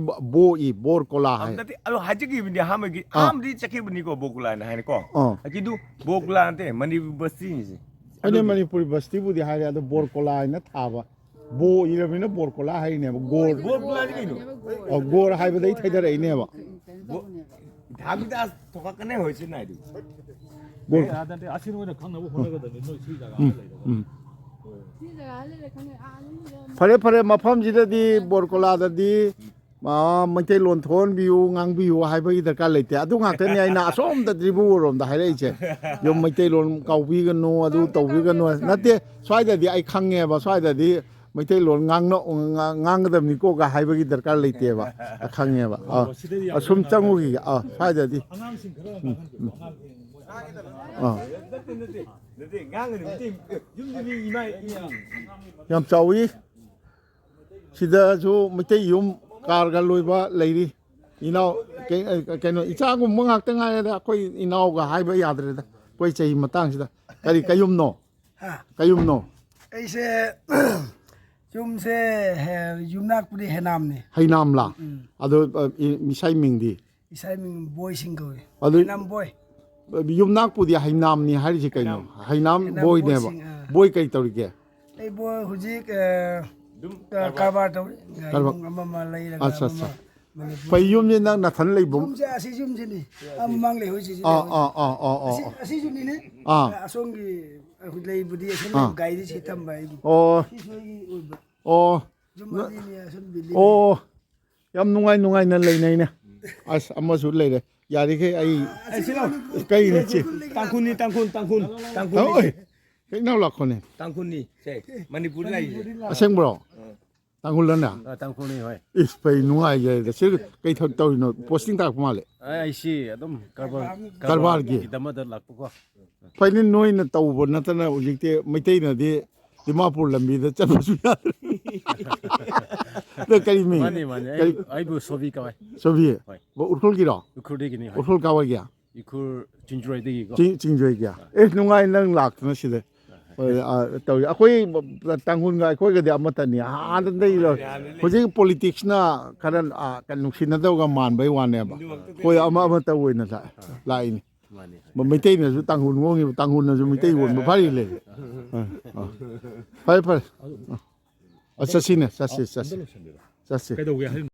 ꯕꯣꯔ ꯀꯣꯂꯥ ꯍꯥꯏ ꯅꯠꯇꯦ ꯑꯗꯣ ꯍꯥꯏꯖꯈꯤꯕꯅꯤ ꯑꯍꯥꯟꯕꯗꯤ ꯆꯠꯈꯤꯕꯅꯤꯀꯣ ꯕꯣꯔ ꯀꯨꯂꯥꯅ ꯍꯥꯏꯅꯀꯣ ꯑꯗꯨ ꯕꯣꯔ ꯀꯨꯂꯥ ꯅꯠꯇꯦ ꯃꯅꯤꯄꯨꯔꯤ ꯕꯁꯇꯤꯅꯤꯁꯦ ꯑꯩꯅ ꯃꯅꯤꯄꯨꯔꯤ ꯕꯁꯇꯤꯕꯨꯗꯤ ꯍꯥꯏꯔꯦ ꯑꯗꯣ ꯕꯣꯔ ꯀꯣꯂꯥ ꯍꯥꯏꯅ ꯊꯥꯕ ꯕꯣ ꯏꯔꯕꯅꯤꯅ ꯕꯣꯔ ꯀꯣꯂꯥ ꯍꯥꯏꯔꯤꯅꯦꯕ ꯕꯣꯔ ꯀꯨꯂꯥꯗꯤ ꯀꯩꯅꯣ ꯒꯣꯔ ꯍꯥꯏꯕꯗꯒꯤ ꯊꯩꯗꯔꯛꯏꯅꯦꯕ ꯙꯥꯕꯤꯗ ꯊꯣꯛꯂꯛꯀꯅꯦ ꯍꯣꯏꯁꯤ ꯅꯥꯏꯗꯨ ꯅꯠꯇꯦ ꯑꯁꯤ ꯅꯣꯏꯅ ꯈꯪꯅꯕ ꯍꯣꯠꯅꯒꯗꯕꯅꯤ ꯅꯣꯏ ꯁꯤ ꯖꯒꯥꯗ ꯂꯩꯔꯒ ꯐꯔꯦ ꯃꯐꯝꯁꯤꯗꯗꯤ ꯕꯣꯔ ꯀꯣꯂꯥꯗꯗꯤ ꯃꯩꯇꯩꯂꯣꯟ ꯊꯣꯛꯍꯟꯕꯤꯌꯨ ꯉꯥꯡꯕꯤꯌꯨ ꯍꯥꯏꯕꯒꯤ ꯗꯔꯀꯥꯔ ꯂꯩꯇꯦ ꯑꯗꯨ ꯉꯥꯛꯇꯅꯤ ꯑꯩꯅ ꯑꯁꯣꯝꯗ ꯗ꯭ꯔꯤꯕꯨꯔꯣꯝꯗ ꯍꯥꯏꯔꯛꯏꯁꯦ ꯌꯨꯝ ꯃꯩꯇꯩꯂꯣꯟ ꯀꯥꯎꯕꯤꯒꯅꯨ ꯑꯗꯨ ꯇꯧꯕꯤꯒꯅꯨ ꯅꯠꯇꯦ ꯁ꯭ꯋꯥꯏꯗꯗꯤ ꯑꯩ ꯈꯪꯉꯦꯕ ꯁ꯭ꯋꯥꯏꯗꯗꯤ ꯃꯩꯇꯩꯂꯣꯟ ꯉꯥꯡꯒꯗꯕꯅꯤꯀꯣꯒ ꯍꯥꯏꯕꯒꯤ ꯗꯔꯀꯥꯔ ꯂꯩꯇꯦꯕ ꯈꯪꯉꯦꯕ ꯑꯁꯨꯝ ꯆꯪꯉꯨꯈꯤꯒꯦ ꯁ꯭ꯋꯥꯏꯗꯗꯤ ꯑꯉꯥꯡꯁꯤꯡ ꯈꯔ ꯅꯠꯇꯦ ꯉꯥꯡꯒꯅꯤ ꯌꯨꯝꯗꯨꯗꯤ ꯏꯃꯥ ꯌꯥꯝ ꯆꯥꯎꯏ ꯁꯤꯗꯁꯨ ꯃꯩꯇꯩ ꯌꯨꯝ ꯀꯥꯔꯒ ꯂꯣꯏꯕ ꯂꯩꯔꯤ ꯏꯅꯥꯎ ꯀꯩꯅꯣ ꯏꯆꯥꯒꯨꯝꯕ ꯉꯥꯛꯇ ꯉꯥꯏꯔꯦꯗ ꯑꯩꯈꯣꯏ ꯏꯅꯥꯎꯒ ꯍꯥꯏꯕ ꯌꯥꯗ꯭ꯔꯦꯗ ꯑꯩꯈꯣꯏ ꯆꯍꯤ ꯃꯇꯥꯡꯁꯤꯗ ꯀꯌꯨꯝꯅꯣ ꯀꯌꯨꯝꯅꯣ ꯑꯩꯁꯦ ꯌꯨꯝꯁꯦ ꯌꯨꯝꯅꯥꯛꯄꯨꯗꯤ ꯍꯦꯅꯥꯝꯅꯤ ꯍꯩꯅꯥꯝꯂꯥ ꯑꯗꯣ ꯏꯁꯩ ꯃꯤꯡꯗꯤ ꯏꯁꯥ ꯃꯤꯡ ꯕꯣꯏꯁꯤꯡ ꯀꯧꯏ ꯑꯗꯨ ꯍꯦꯅꯥꯝ ꯕꯣꯏ ꯌꯨꯝꯅꯥꯛꯄꯨꯗꯤ ꯍꯩꯅꯥꯝꯅꯤ ꯍꯥꯏꯔꯤꯁꯤ ꯀꯩꯅꯣ ꯍꯩꯅꯥꯝ ꯕꯣꯏꯅꯦꯕ ꯕꯣꯏ ꯀꯩ ꯇꯧꯔꯤꯒꯦ ꯑꯩ ꯕꯣꯏ ꯍꯧꯖꯤꯛ ꯀꯔꯕꯥꯔ ꯇꯧꯔꯤ ꯌꯨꯝ ꯑꯃ ꯂꯩꯔꯒ ꯑꯠꯆꯥ ꯑꯃ ꯐꯩ ꯌꯨꯝꯁꯤ ꯅꯪ ꯅꯊꯟ ꯂꯩꯕ ꯌꯨꯝꯁꯦ ꯑꯁꯤ ꯌꯨꯝꯁꯤꯅꯤ ꯃꯃꯥꯡ ꯂꯩꯍꯣꯏꯁꯤꯁꯤ ꯑꯁꯤꯁꯨꯅꯤꯅꯦ ꯑꯁꯣꯝꯒꯤ ꯂꯩꯕꯨꯗꯤ ꯑꯁꯣꯝ ꯒꯥꯔꯤꯗꯤ ꯁꯤ ꯊꯝꯕ ꯑꯩꯒꯤ ꯁꯤꯁꯣꯏꯒꯤ ꯑꯣꯏꯕ ꯌꯨꯝ ꯑꯅꯤꯅꯤ ꯑꯁꯣꯝ ꯕꯤꯜꯗꯤꯡ ꯌꯥꯝ ꯅꯨꯡꯉꯥꯏꯅ ꯂꯩꯅꯩꯅꯦ ꯑꯁ ꯑꯃꯁꯨ ꯂꯩꯔꯦ ꯌꯥꯔꯤꯈꯩ ꯑꯩ ꯀꯩꯅꯣ ꯇꯥꯡꯈꯨꯟ ꯀꯩꯅꯣ ꯂꯥꯛꯈꯣꯅꯦ ꯇꯥꯡꯈꯨꯟꯅꯤ ꯁꯦ ꯃꯅꯤꯄꯨꯔ ꯂꯩꯔꯤꯁꯦ ꯑꯁꯦꯡꯕ꯭ꯔꯣ ꯇꯥꯡꯈꯨꯜꯂꯅ ꯇꯥꯡꯈꯨꯜꯅꯤ ꯍꯣꯏ ꯏꯁ ꯐꯩ ꯅꯨꯡꯉꯥꯏꯖꯔꯦꯗ ꯁꯤ ꯀꯩ ꯇꯧꯔꯤꯅꯣ ꯄꯣꯁꯇꯤꯡ ꯇꯥꯔꯛꯄ ꯃꯥꯜꯂꯦ ꯑꯩꯁꯤ ꯑꯗꯨꯝ ꯀꯔꯕꯥꯔꯒꯤ ꯗꯃꯗ ꯂꯥꯛꯄꯀꯣ ꯐꯩꯅꯤ ꯅꯣꯏꯅ ꯇꯧꯕ ꯅꯠꯇꯅ ꯍꯧꯖꯤꯛꯇꯤ ꯃꯩꯇꯩꯅꯗꯤ ꯗꯤꯃꯥꯄꯨꯔ ꯂꯝꯕꯤꯗ ꯆꯠꯄꯁꯨ ꯌꯥꯗ꯭ꯔꯦ ꯀꯔꯤ ꯃꯤ ꯃꯥꯅꯤ ꯑꯩꯕꯨ ꯁꯣꯕꯤ ꯀꯋꯥꯏ ꯁꯣꯕꯤ ꯎꯈ꯭ꯔꯨꯜꯒꯤꯔꯣ ꯎꯈ꯭ꯔꯨꯜꯗꯒꯤꯅꯤ ꯍꯣꯏ ꯎꯈ꯭ꯔꯨꯜ ꯀꯥꯋꯥꯏꯒꯤ ꯏꯈꯨꯔ ꯆꯤꯡꯖꯣꯏꯗꯒꯤꯀꯣ ꯆꯤꯡꯖꯣꯏꯒꯤ ꯅꯨꯡꯉꯥꯏ ꯅꯪ ꯂꯥꯛꯇꯅ ꯁꯤꯗ ꯇꯧꯔꯤ ꯑꯩꯈꯣꯏ ꯇꯥꯡꯈꯨꯜꯒ ꯑꯩꯈꯣꯏꯒꯗꯤ ꯑꯃꯠꯇꯅꯤ ꯍꯥꯟꯅꯗꯒꯤ ꯍꯧꯖꯤꯛ ꯄꯣꯂꯤꯇꯤꯛꯁꯅ ꯈꯔ ꯅꯨꯡꯁꯤꯅꯗꯕꯒ ꯃꯥꯟꯕꯩ ꯋꯥꯅꯦꯕ ꯑꯩꯈꯣꯏ ꯑꯃꯠꯇ ꯑꯣꯏꯅ ꯂꯥꯛꯏꯅꯤ ꯃꯩꯇꯩꯅꯁꯨ ꯇꯥꯡꯈꯨꯜ ꯉꯣꯡꯉꯤꯕ ꯇꯥꯡꯈꯨꯜꯅꯁꯨ ꯃꯩꯇꯩ ꯌꯣꯟꯕ ꯐꯔꯤꯂꯩ ꯐꯔꯦ ꯆꯠꯁꯤꯅꯦ ꯆꯠꯁꯤ ꯀꯩꯗꯧꯒꯦ ꯍꯥꯏ